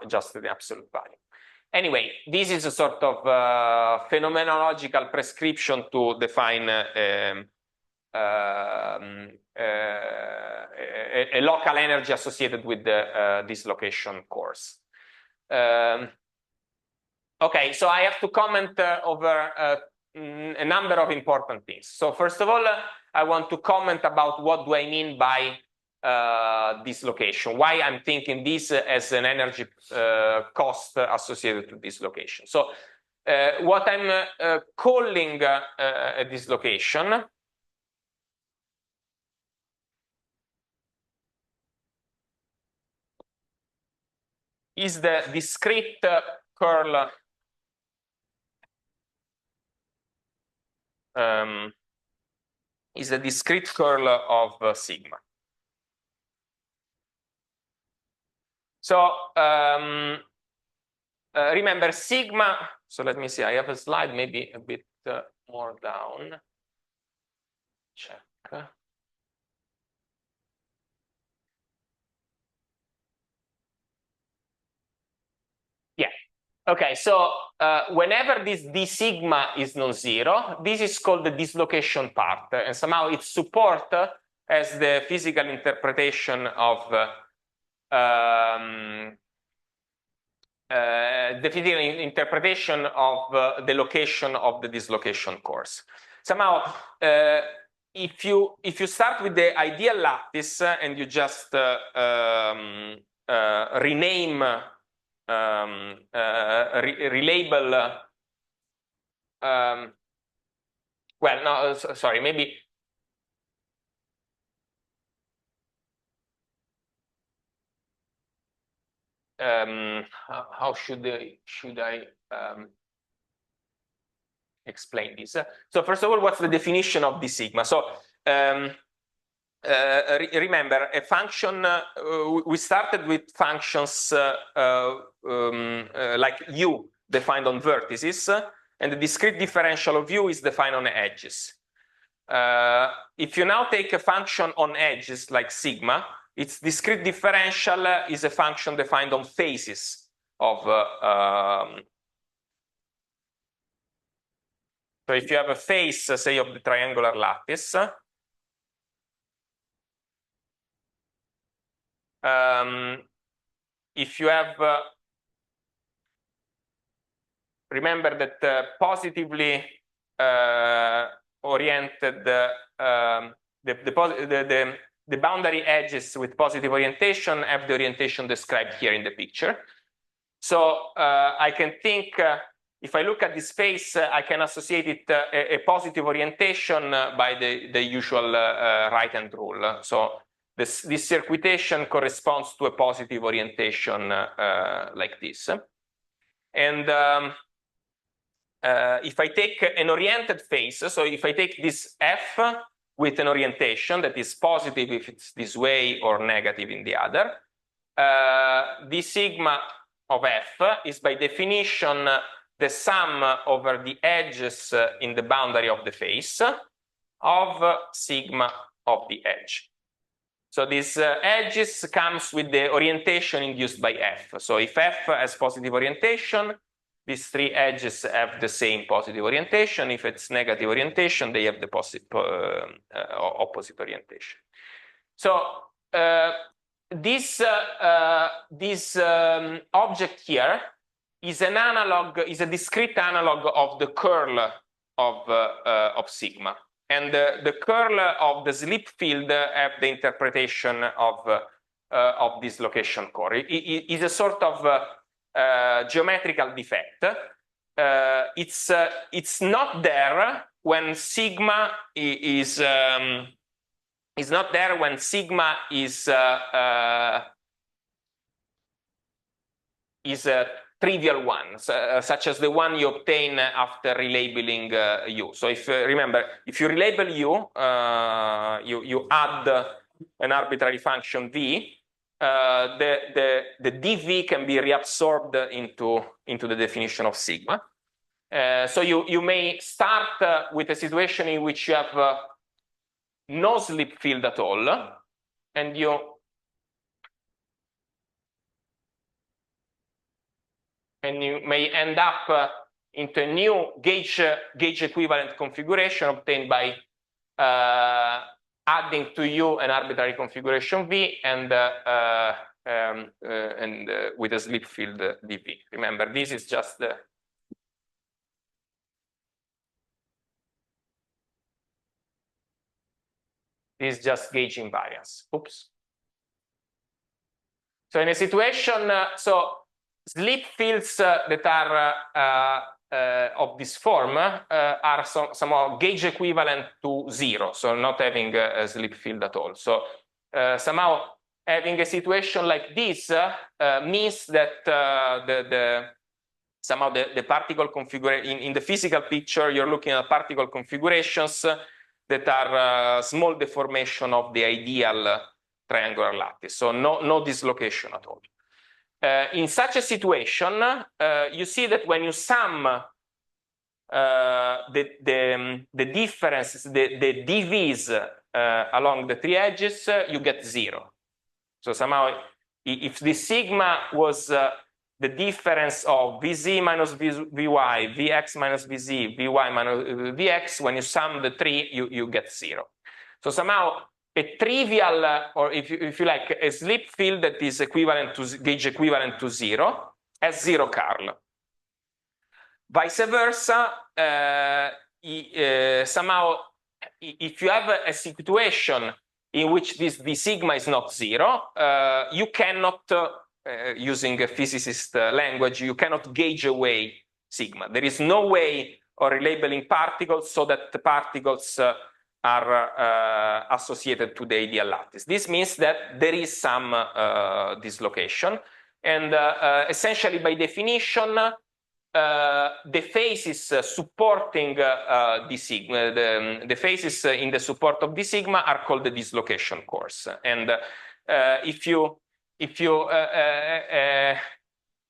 just the absolute value. Anyway, this is a sort of phenomenological prescription to define a local energy associated with the dislocation course. Okay, so I have to comment over a number of important things. So first of all, I want to comment about what do I mean by dislocation, why I'm thinking this as an energy cost associated to dislocation. So what I'm calling a dislocation is the discrete curl of sigma. So remember sigma, so let me see, I have a slide maybe a bit more down. Check. Yeah. Okay, so whenever this d sigma is non-zero, this is called the dislocation part, and somehow its support as the physical interpretation of the physical interpretation of the location of the dislocation course. Somehow, if you start with the ideal lattice and you just rename, relabel, well, no, sorry, maybe. How should I explain this? So first of all, what's the definition of D sigma? So remember, a function, we started with functions like u defined on vertices, and the discrete differential of u is defined on edges. If you now take a function on edges like sigma, its discrete differential is a function defined on faces of so if you have a face, say, of the triangular lattice, if you have, remember that positively oriented, the boundary edges with positive orientation have the orientation described here in the picture. So I can think, if I look at this face, I can associate it a positive orientation by the usual right-hand rule. So this circuitation corresponds to a positive orientation like this. And if I take an oriented face, so if I take this F with an orientation that is positive if it's this way or negative in the other, the sigma of F is by definition the sum over the edges in the boundary of the face of sigma of the edge. So this edges comes with the orientation induced by F. So if F has positive orientation, these three edges have the same positive orientation. If it's negative orientation, they have the opposite orientation. So this object here is an analog, is a discrete analog of the curl of sigma. And the curl of the slip field have the interpretation of this location core. It is a sort of geometrical defect. It's not there when sigma is not there when sigma is a trivial one, such as the one you obtain after relabeling u. So if remember, if you relabel u, you add an arbitrary function v. The dv can be reabsorbed into the definition of sigma. So you may start with a situation in which you have no slip field at all, and you may end up into a new gauge equivalent configuration obtained by adding to u an arbitrary configuration v and with a slip field dv. Remember, this is just the this is just gauge invariance. Oops. So in a situation, slip fields that are of this form are somehow gauge equivalent to 0, so not having a slip field at all. So somehow having a situation like this means that somehow the particle configuration in the physical picture, you're looking at particle configurations that are small deformation of the ideal triangular lattice, so no dislocation at all. In such a situation, you see that when you sum the differences, the dv's along the three edges, you get 0. So somehow, if the sigma was the difference of vz minus vy, vx minus vz, vy minus vx, when you sum the three, you get 0. So somehow, a trivial, or if you like, a slip field that is equivalent to gauge equivalent to 0 has 0 curl. Vice versa, somehow if you have a situation in which this d sigma is not zero, you cannot, using a physicist language, you cannot gauge away sigma. There is no way of relabeling particles so that the particles are associated to the ideal lattice. This means that there is some dislocation, and essentially by definition, the phases supporting d sigma, the phases in the support of d sigma are called the dislocation course. And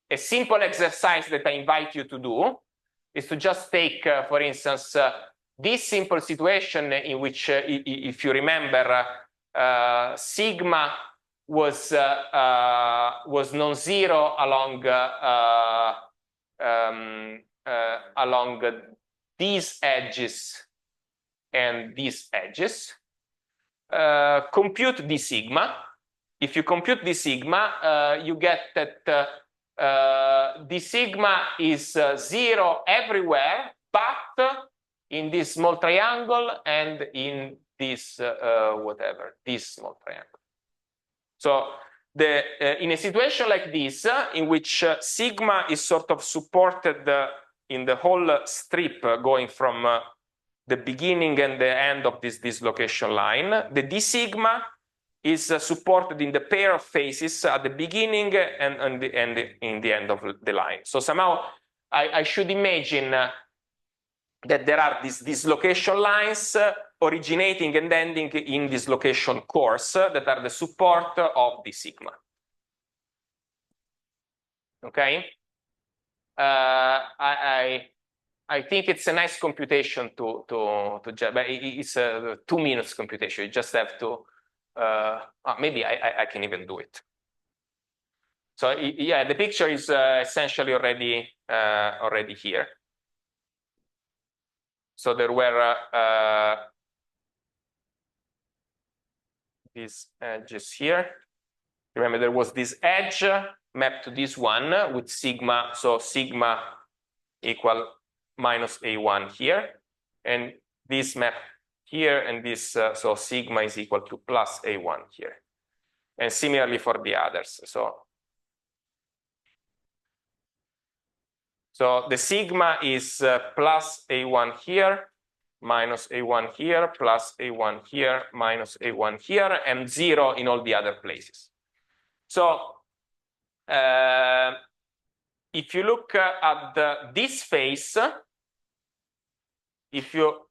a simple exercise that I invite you to do is to just take, for instance, this simple situation in which, if you remember, sigma was non-zero along these edges and these edges. Compute d sigma. If you compute d sigma, you get that d sigma is 0 everywhere, but in this small triangle and in this this small triangle. So in a situation like this, in which sigma is sort of supported in the whole strip going from the beginning and the end of this dislocation line, the d sigma is supported in the pair of faces at the beginning and in the end of the line. So somehow I should imagine that there are these dislocation lines originating and ending in dislocation course that are the support of d sigma. Okay, I think it's a nice computation to but it's a 2 minutes computation. You just have to maybe I can even do it. So yeah, the picture is essentially already here. So there were these edges here. Remember, there was this edge mapped to this one with sigma, so sigma equal minus A1 here, and this map here, and this, so sigma is equal to plus A1 here. And similarly for the others. So the sigma is plus A1 here, minus A1 here, plus A1 here, minus A1 here, and 0 in all the other places. So if you look at this phase, if you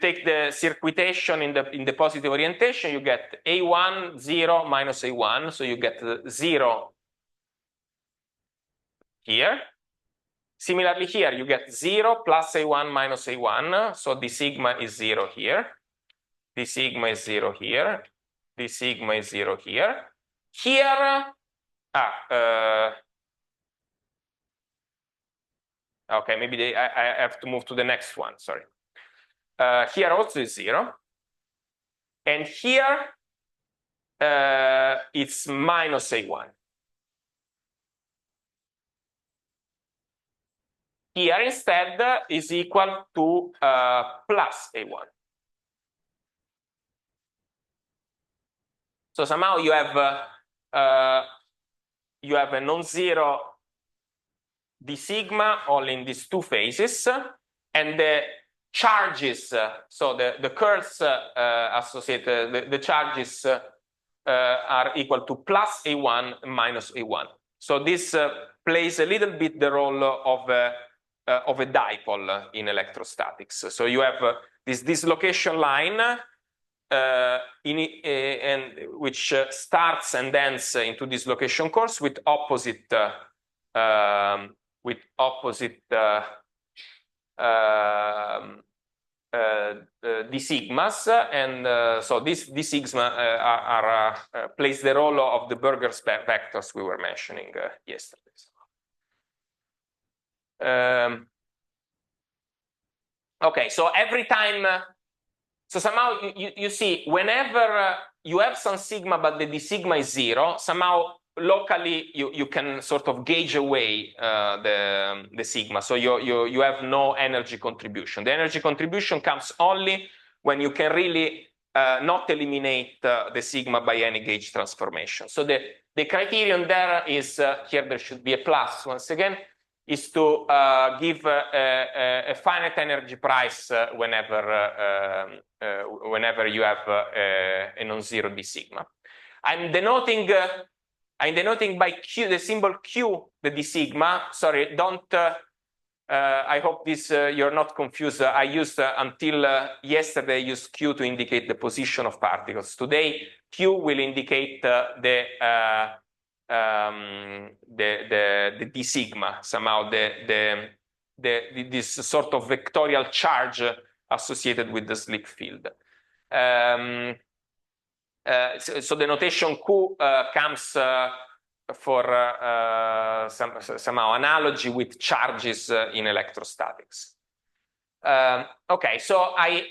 take the circuitation in the positive orientation, you get A1, 0, minus A1, so you get 0 here. Similarly here, you get 0 plus A1 minus A1, so the sigma is 0 here. The sigma is 0 here. The sigma is 0 here. Here, okay, maybe I have to move to the next one, sorry. Here also is 0. And here, it's minus A1. Here instead is equal to plus A1. So somehow you have a non-zero d sigma all in these two phases, and the charges, so the curls associated, the charges are equal to plus A1 and minus A1. So this plays a little bit the role of a dipole in electrostatics. So you have this dislocation line which starts and ends into dislocation course with opposite d sigmas, and so these d sigma plays the role of the Burger's vectors we were mentioning yesterday. Okay, so every time, so somehow you see, whenever you have some sigma but the d sigma is 0, somehow locally you can sort of gauge away the sigma, so you have no energy contribution. The energy contribution comes only when you can really not eliminate the sigma by any gauge transformation. So the criterion there is, here there should be a plus once again, is to give a finite energy price whenever you have a non-zero d sigma. I'm denoting by Q, the symbol Q, the d sigma. Sorry, don't. I hope this you're not confused. I used until yesterday. I used Q to indicate the position of particles. Today, Q will indicate the d sigma, somehow this sort of vectorial charge associated with the slip field. So the notation Q comes for somehow analogy with charges in electrostatics. Okay, so I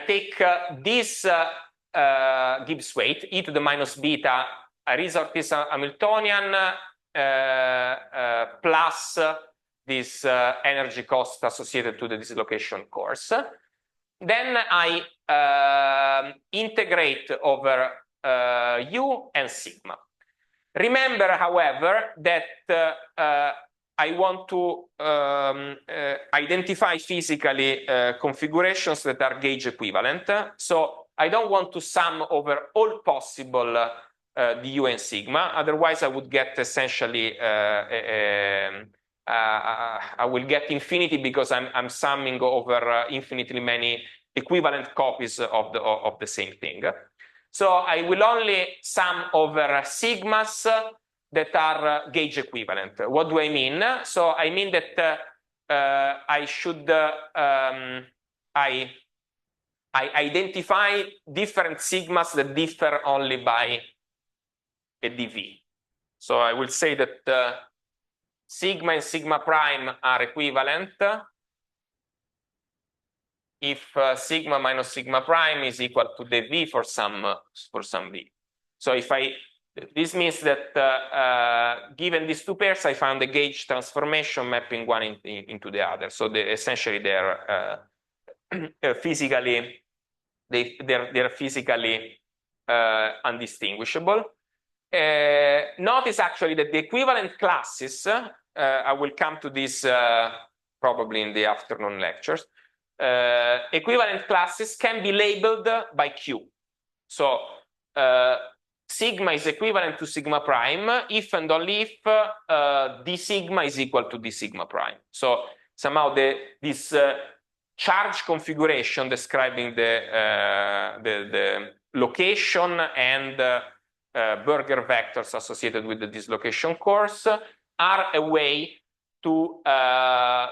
take this Gibbs weight, e to the minus beta, a result Hamiltonian plus this energy cost associated to the dislocation course. Then I integrate over U and sigma. Remember, however, that I want to identify physically configurations that are gauge equivalent. So I don't want to sum over all possible du and sigma. Otherwise, I would get essentially I will get infinity because I'm summing over infinitely many equivalent copies of the same thing. So I will only sum over sigmas that are gauge equivalent. What do I mean? So I mean that I should I identify different sigmas that differ only by a dV. So I will say that sigma and sigma prime are equivalent if sigma minus sigma prime is equal to the V for some V. So if this means that given these two pairs, I found a gauge transformation mapping one into the other. So essentially they're physically undistinguishable. Notice actually that the equivalent classes, I will come to this probably in the afternoon lectures, equivalent classes can be labeled by Q. So sigma is equivalent to sigma prime if and only if d sigma is equal to d sigma prime. So somehow this charge configuration describing the location and Berger vectors associated with the dislocation course are a way to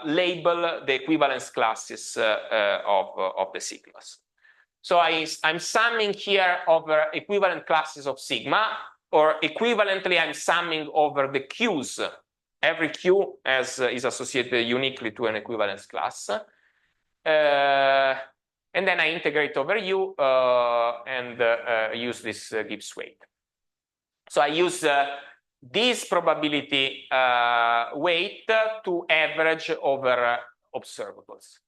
label the equivalence classes of the sigmas. So I'm summing here over equivalent classes of sigma, or equivalently I'm summing over the Q's. Every Q is associated uniquely to an equivalence class. And then I integrate over U and use this Gibbs weight. So I use this probability weight to average over observables.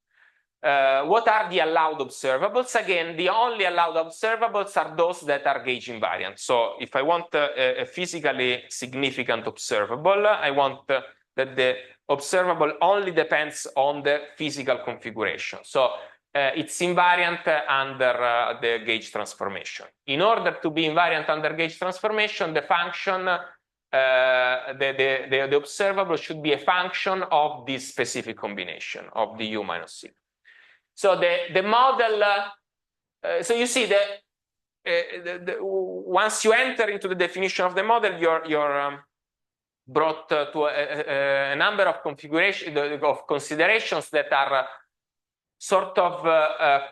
What are the allowed observables? Again, the only allowed observables are those that are gauge invariant. So if I want a physically significant observable, I want that the observable only depends on the physical configuration. So it's invariant under the gauge transformation. In order to be invariant under gauge transformation, the function, the observable should be a function of this specific combination of the U minus sigma. So the model, so you see that once you enter into the definition of the model, you're brought to a number of considerations that are sort of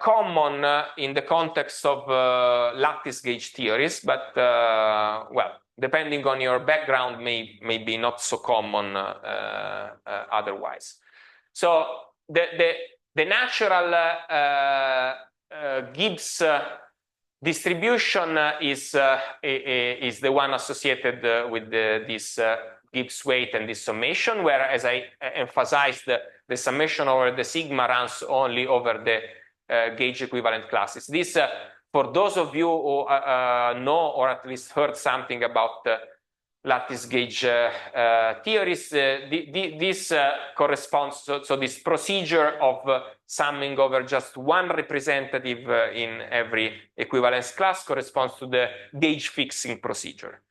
common in the context of lattice gauge theories, but well, depending on your background, may be not so common otherwise. So the natural Gibbs distribution is the one associated with this Gibbs weight and this summation, where, as I emphasized, the summation over the sigma runs only over the gauge equivalent classes. This, for those of you who know or at least heard something about lattice gauge theories, this corresponds, so this procedure of summing over just one representative in every equivalence class corresponds to the gauge fixing procedure.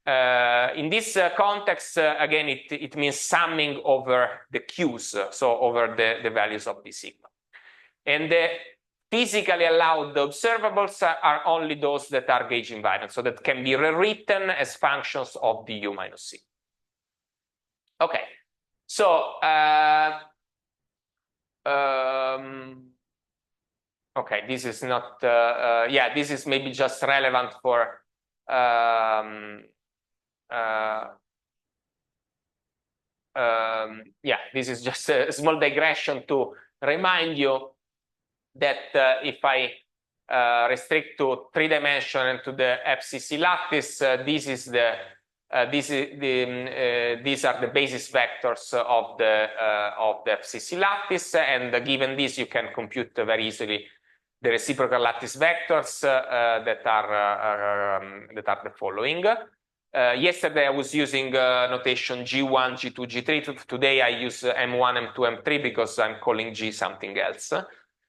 In this context, again, it means summing over the Q's, so over the values of the sigma. And the physically allowed observables are only those that are gauge invariant, so that can be rewritten as functions of the U minus C. Okay, so okay, this is not, yeah, this is maybe just relevant for yeah, this is just a small digression to remind you that if I restrict to 3 dimension and to the FCC lattice, these are the basis vectors of the FCC lattice, and given this, you can compute very easily the reciprocal lattice vectors that are the following. Yesterday I was using notation G1, G2, G3. Today I use M1, M2, M3 because I'm calling G something else.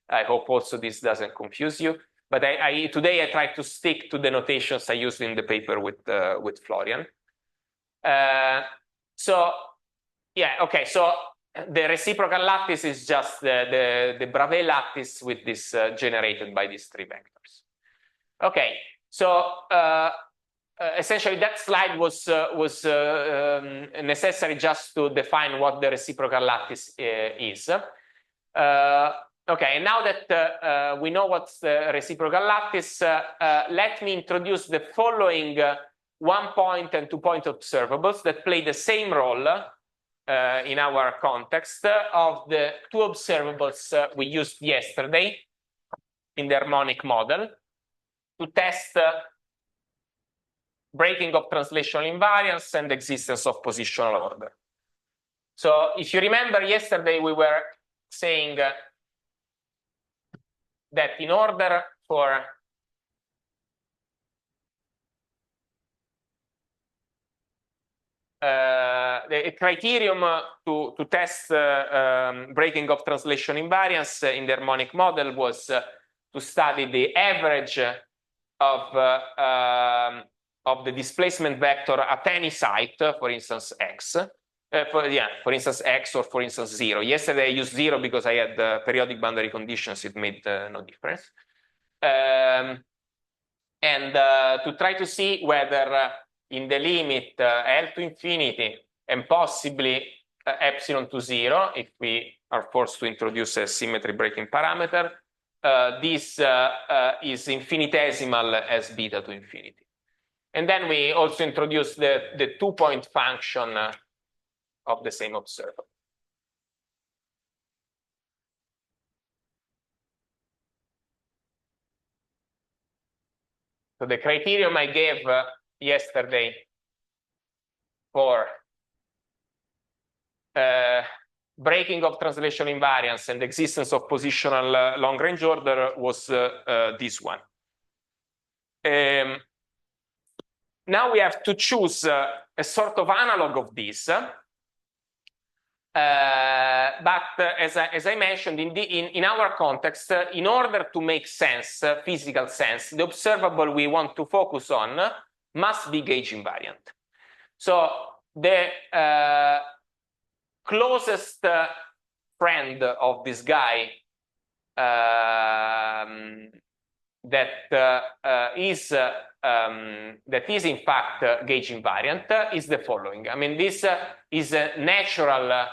I hope also this doesn't confuse you. But today I try to stick to the notations I used in the paper with Florian. So yeah, okay. So the reciprocal lattice is just the Bravais lattice with this generated by these 3 vectors. Okay, so essentially that slide was necessary just to define what the reciprocal lattice is. Okay, now that we know what's the reciprocal lattice, let me introduce the following 1-point and 2-point observables that play the same role in our context of the 2 observables we used yesterday in the harmonic model to test breaking of translational invariance and existence of positional order. So if you remember yesterday, we were saying that in order for the criterion to test breaking of translation invariance in the harmonic model was to study the average of the displacement vector at any site, for instance, x. For instance, x or for instance 0. Yesterday I used 0 because I had periodic boundary conditions. It made no difference. And to try to see whether in the limit L to infinity and possibly epsilon to 0, if we are forced to introduce a symmetry breaking parameter, this is infinitesimal as beta to infinity. And then we also introduce the 2-point function of the same observer. So the criterion I gave yesterday for breaking of translation invariance and existence of positional long-range order was this one. Now we have to choose a sort of analog of this. But as I mentioned, in our context, in order to make sense, physical sense, the observable we want to focus on must be gauge invariant. So the closest friend of this guy that is in fact gauge invariant is the following. I mean, this is a natural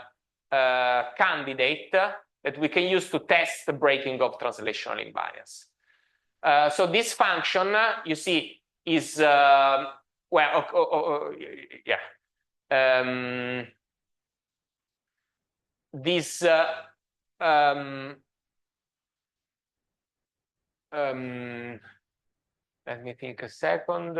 candidate that we can use to test the breaking of translational invariance. So this function, you see, is well, yeah. This let me think a second.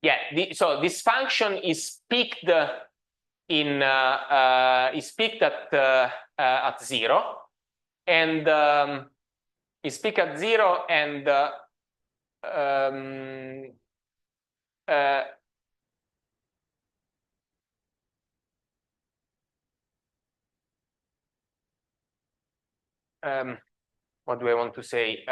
Yeah, so this function is peaked in is peaked at 0, and is peaked at 0, and what do I want to say?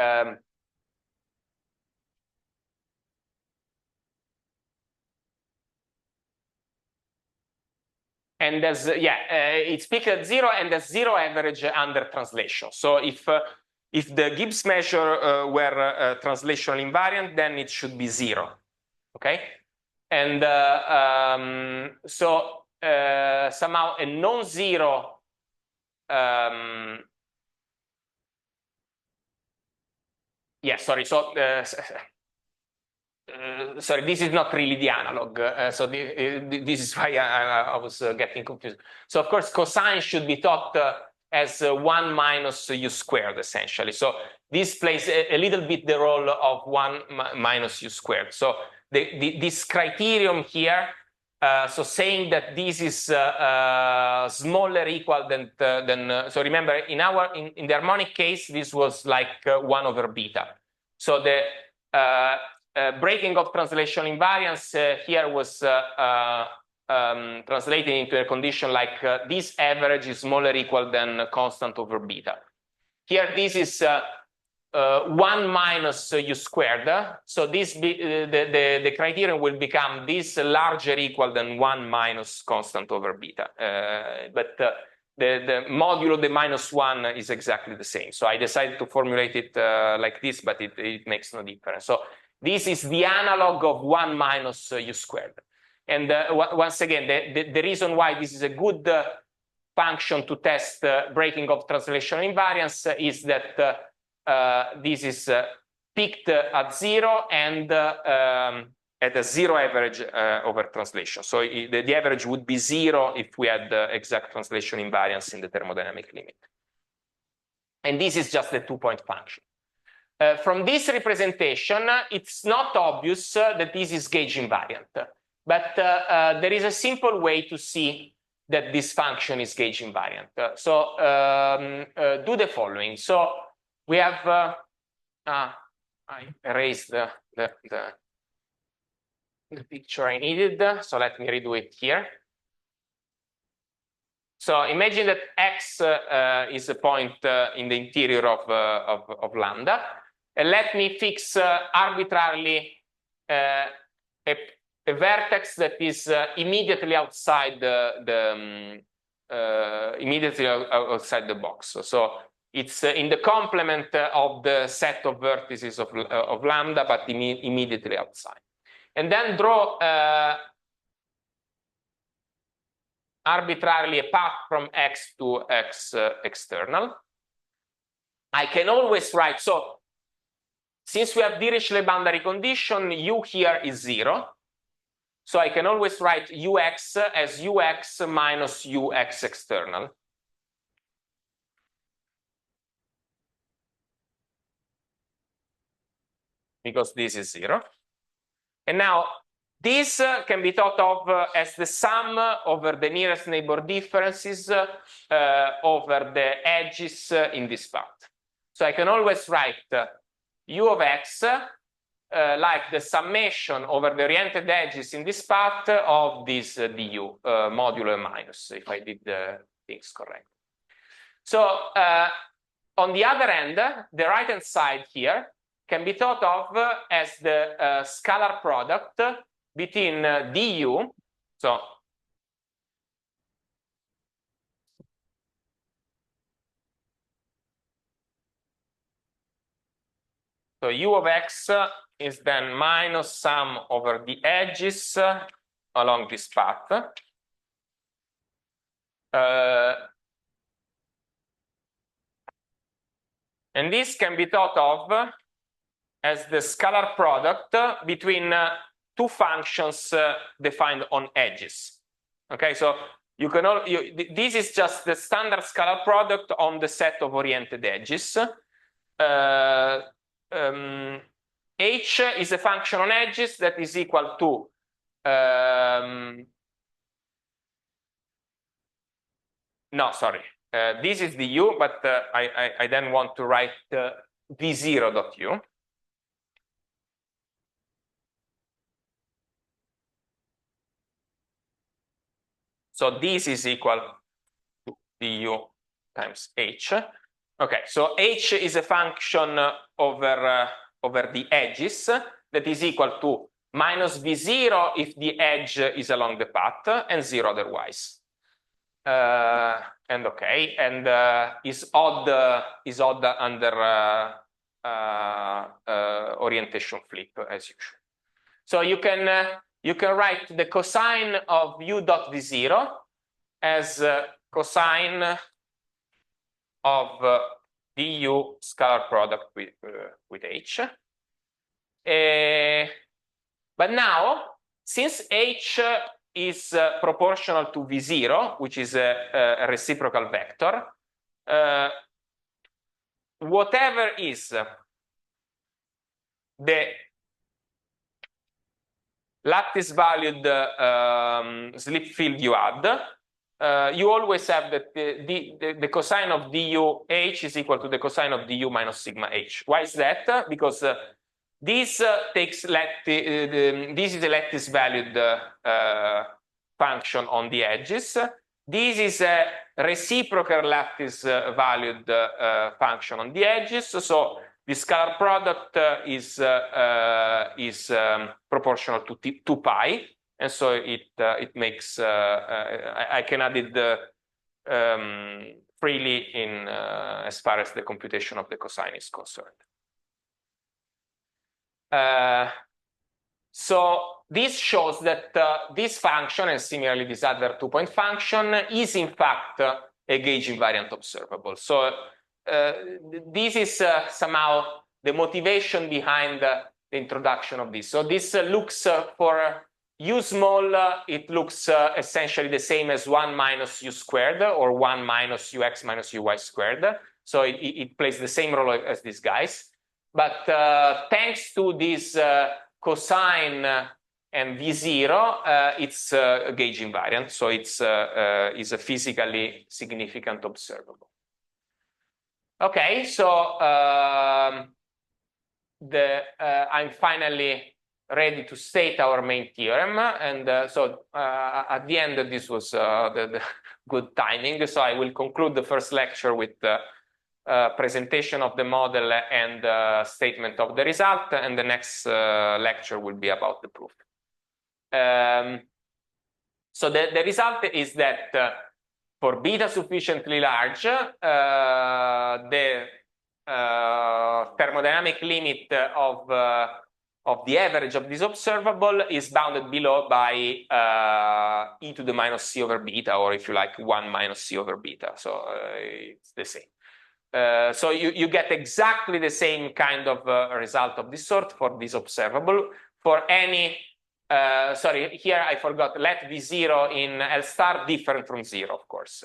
And there's it's peaked at 0, and there's 0 average under translation. So if the Gibbs measure were translational invariant, then it should be 0. Okay, and so somehow a non-zero sorry. So sorry, this is not really the analog. So this is why I was getting confused. So of course, cosine should be thought as 1 minus u squared, essentially. So this plays a little bit the role of 1 minus u squared. So this criterion here, so saying that this is smaller equal than so remember, in the harmonic case, this was like 1 over beta. So the breaking of translation invariance here was translated into a condition like this average is smaller or equal than constant over beta. Here this is 1 minus u squared. So this the criterion will become this larger or equal than 1 minus constant over beta. But the modulo the -1 is exactly the same. So I decided to formulate it like this, but it makes no difference. So this is the analog of 1 minus u squared. And once again, the reason why this is a good function to test breaking of translational invariance is that this is peaked at 0 and at a 0 average over translation. So the average would be 0 if we had exact translation invariance in the thermodynamic limit. And this is just the 2-point function. From this representation, it's not obvious that this is gauge invariant, but there is a simple way to see that this function is gauge invariant. So do the following. So we have, I erased the picture I needed, so let me redo it here. So imagine that x is a point in the interior of lambda. And let me fix arbitrarily a vertex that is immediately outside outside the box. So it's in the complement of the set of vertices of lambda, but immediately outside. And then draw arbitrarily a path from x to x external. I can always write, so since we have Dirichlet boundary condition, u here is 0. So I can always write ux as ux minus ux external. Because this is 0. And now this can be thought of as the sum over the nearest neighbor differences over the edges in this path. So I can always write u of x like the summation over the oriented edges in this path of this du, modulo minus, if I did the things correct. So on the other end, the right-hand side here can be thought of as the scalar product between du, so u of x is then minus sum over the edges along this path. And this can be thought of as the scalar product between two functions defined on edges. Okay, so you can this is just the standard scalar product on the set of oriented edges. H is a function on edges that is equal to No, sorry. This is the U, but I then want to write V0.U. So this is equal to du times h. Okay, so h is a function over the edges that is equal to minus v0 if the edge is along the path and 0 otherwise. And okay, and is odd under orientation flip as usual. So you can write the cosine of u dot v0 as cosine of du scalar product with h. But now, since h is proportional to v0, which is a reciprocal vector, whatever is the lattice valued slip field you add, you always have that the cosine of du h is equal to the cosine of du minus sigma h. Why is that? Because this takes this is a lattice valued function on the edges. This is a reciprocal lattice valued function on the edges. So the scalar product is proportional to 2 pi, and so it makes I can add it freely in as far as the computation of the cosine is concerned. So this shows that this function, and similarly this other 2-point function, is in fact a gauge invariant observable. So this is somehow the motivation behind the introduction of this. So this looks for u small, it looks essentially the same as 1 minus u squared or 1 minus ux minus uy squared. So it plays the same role as these guys. But thanks to this cosine and v0, it's a gauge invariant, so it's a physically significant observable. Okay, so I'm finally ready to state our main theorem, and so at the end this was the good timing. So I will conclude the first lecture with the presentation of the model and statement of the result, and the next lecture will be about the proof. So the result is that for beta sufficiently large, the thermodynamic limit of the average of this observable is bounded below by e to the minus c over beta, or if you like 1 minus c over beta. So it's the same. So you get exactly the same kind of result of this sort for this observable. For any, sorry, here I forgot, let v0 in L star different from 0, of course.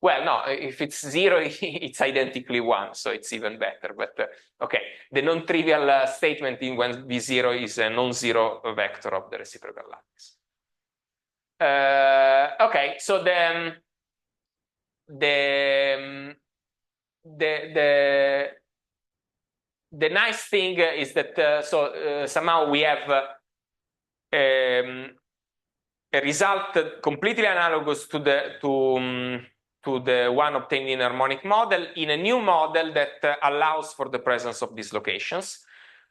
Well, no, if it's 0, it's identically 1, so it's even better. But okay, the non-trivial statement in when v0 is a non-zero vector of the reciprocal lattice. Okay, so then the nice thing is that somehow we have a result completely analogous to the one obtained in harmonic model in a new model that allows for the presence of these locations.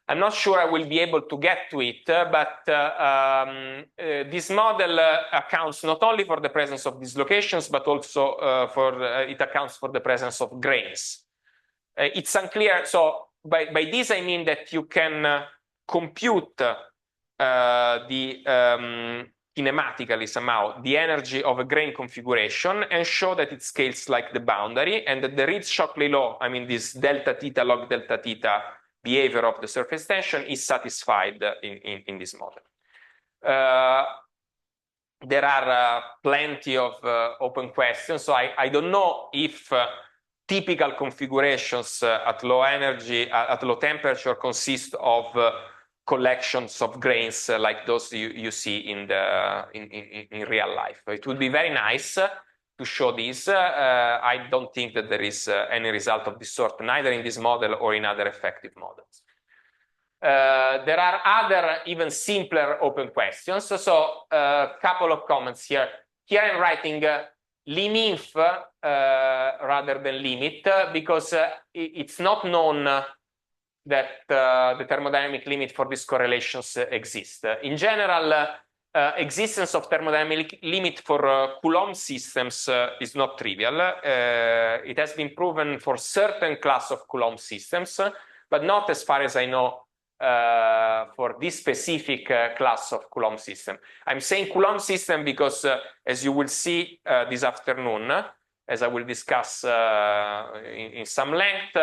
I'm not sure I will be able to get to it, but this model accounts not only for the presence of these locations, but also it accounts for the presence of grains. It's unclear. So by this I mean that you can compute kinematically somehow the energy of a grain configuration and show that it scales like the boundary, and that the Ritz-Shockley law, I mean this delta theta log delta theta behavior of the surface tension, is satisfied in this model. There are plenty of open questions, so I don't know if typical configurations at low energy, at low temperature consist of collections of grains like those you see in real life. It would be very nice to show this. I don't think that there is any result of this sort, neither in this model or in other effective models. There are other even simpler open questions. So a couple of comments here. Here I'm writing liminf rather than limit because it's not known that the thermodynamic limit for these correlations exists. In general, existence of thermodynamic limit for Coulomb systems is not trivial. It has been proven for certain class of Coulomb systems, but not, as far as I know, for this specific class of Coulomb system. I'm saying Coulomb system because, as you will see this afternoon, as I will discuss in some length,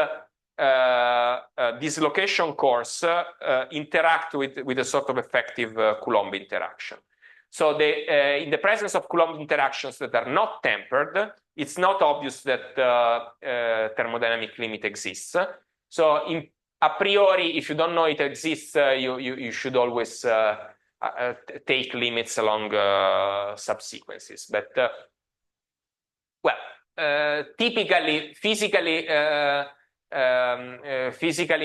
this location course interact with a sort of effective Coulomb interaction. So in the presence of Coulomb interactions that are not tempered, it's not obvious that thermodynamic limit exists. So a priori, if you don't know it exists, you should always take limits along subsequences. But typically, physically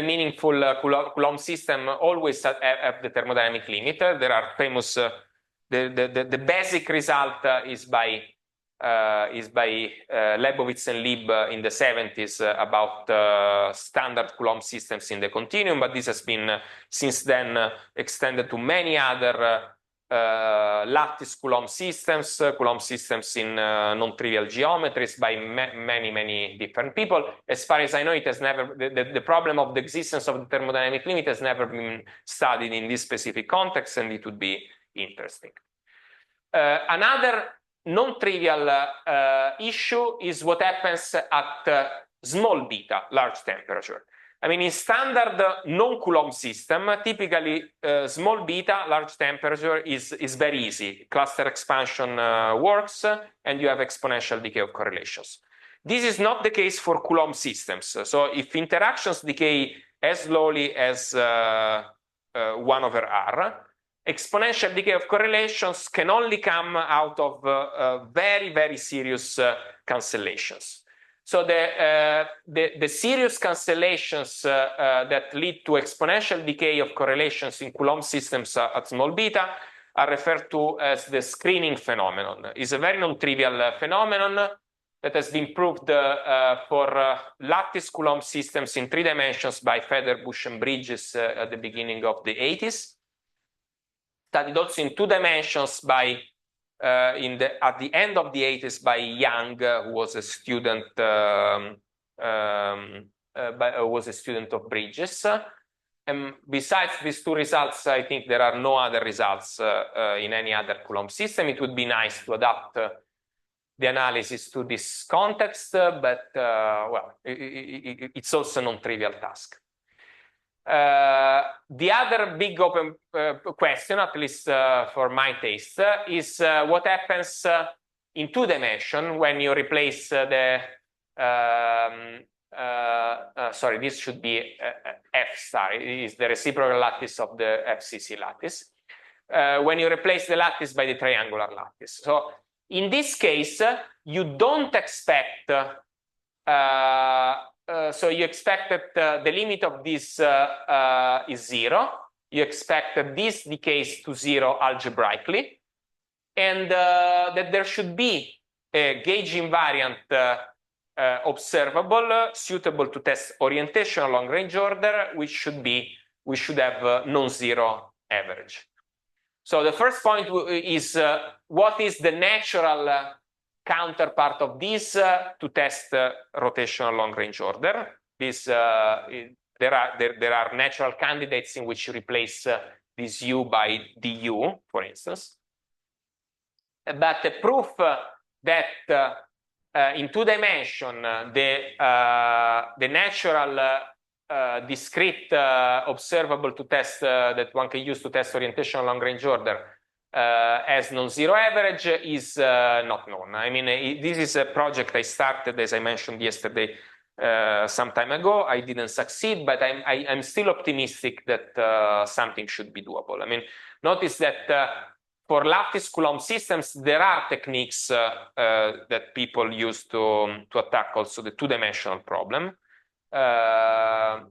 meaningful Coulomb system always have the thermodynamic limit. There are famous. The basic result is by Lebowitz and Lieb in the 70s about standard Coulomb systems in the continuum, but this has been since then extended to many other lattice Coulomb systems in non-trivial geometries by many different people. As far as I know, it has never the problem of the existence of the thermodynamic limit has never been studied in this specific context, and it would be interesting. Another non-trivial issue is what happens at small beta, large temperature. I mean, in standard non-Coulomb system, typically small beta, large temperature is very easy. Cluster expansion works, and you have exponential decay of correlations. This is not the case for Coulomb systems. So if interactions decay as slowly as 1/r, exponential decay of correlations can only come out of very serious cancellations. So the serious cancellations that lead to exponential decay of correlations in Coulomb systems at small beta are referred to as the screening phenomenon. It's a very non-trivial phenomenon that has been proved for lattice Coulomb systems in 3 dimensions by Feder, Bush, and Bridges at the beginning of the 80s. Studied also in 2 dimensions by at the end of the 80s by Young, who was a student of Bridges. And besides these 2 results, I think there are no other results in any other Coulomb system. It would be nice to adapt the analysis to this context, but well, it's also a non-trivial task. The other big open question, at least for my taste, is what happens in 2 dimensions when you replace the sorry, this should be F star. It is the reciprocal lattice of the FCC lattice. When you replace the lattice by the triangular lattice. So in this case, you don't expect so you expect that the limit of this is 0. You expect that this decays to 0 algebraically, and that there should be a gauge invariant observable suitable to test orientation along range order, which should have non-zero average. So the first point is what is the natural counterpart of this to test rotational long range order. This there are natural candidates in which you replace this u by du, for instance. But the proof that in 2 dimensions the natural discrete observable to test that one can use to test orientation along range order as non-zero average is not known. I mean, this is a project I started, as I mentioned yesterday, some time ago. I didn't succeed, but I'm still optimistic that something should be doable. I mean, notice that for lattice Coulomb systems, there are techniques that people use to attack also the two-dimensional problem. An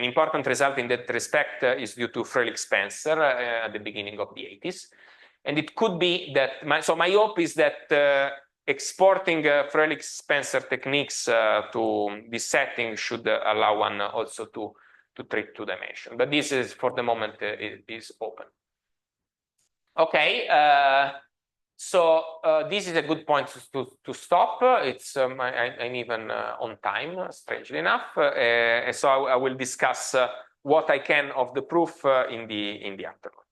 important result in that respect is due to Fröhlich-Spencer at the beginning of the 80s. And it could be that, so my hope is that exporting Fröhlich-Spencer techniques to this setting should allow one also to treat two dimension. But this is, for the moment, is open. Okay, so this is a good point to stop. It's I'm even on time, strangely enough. And so I will discuss what I can of the proof in the afternoon.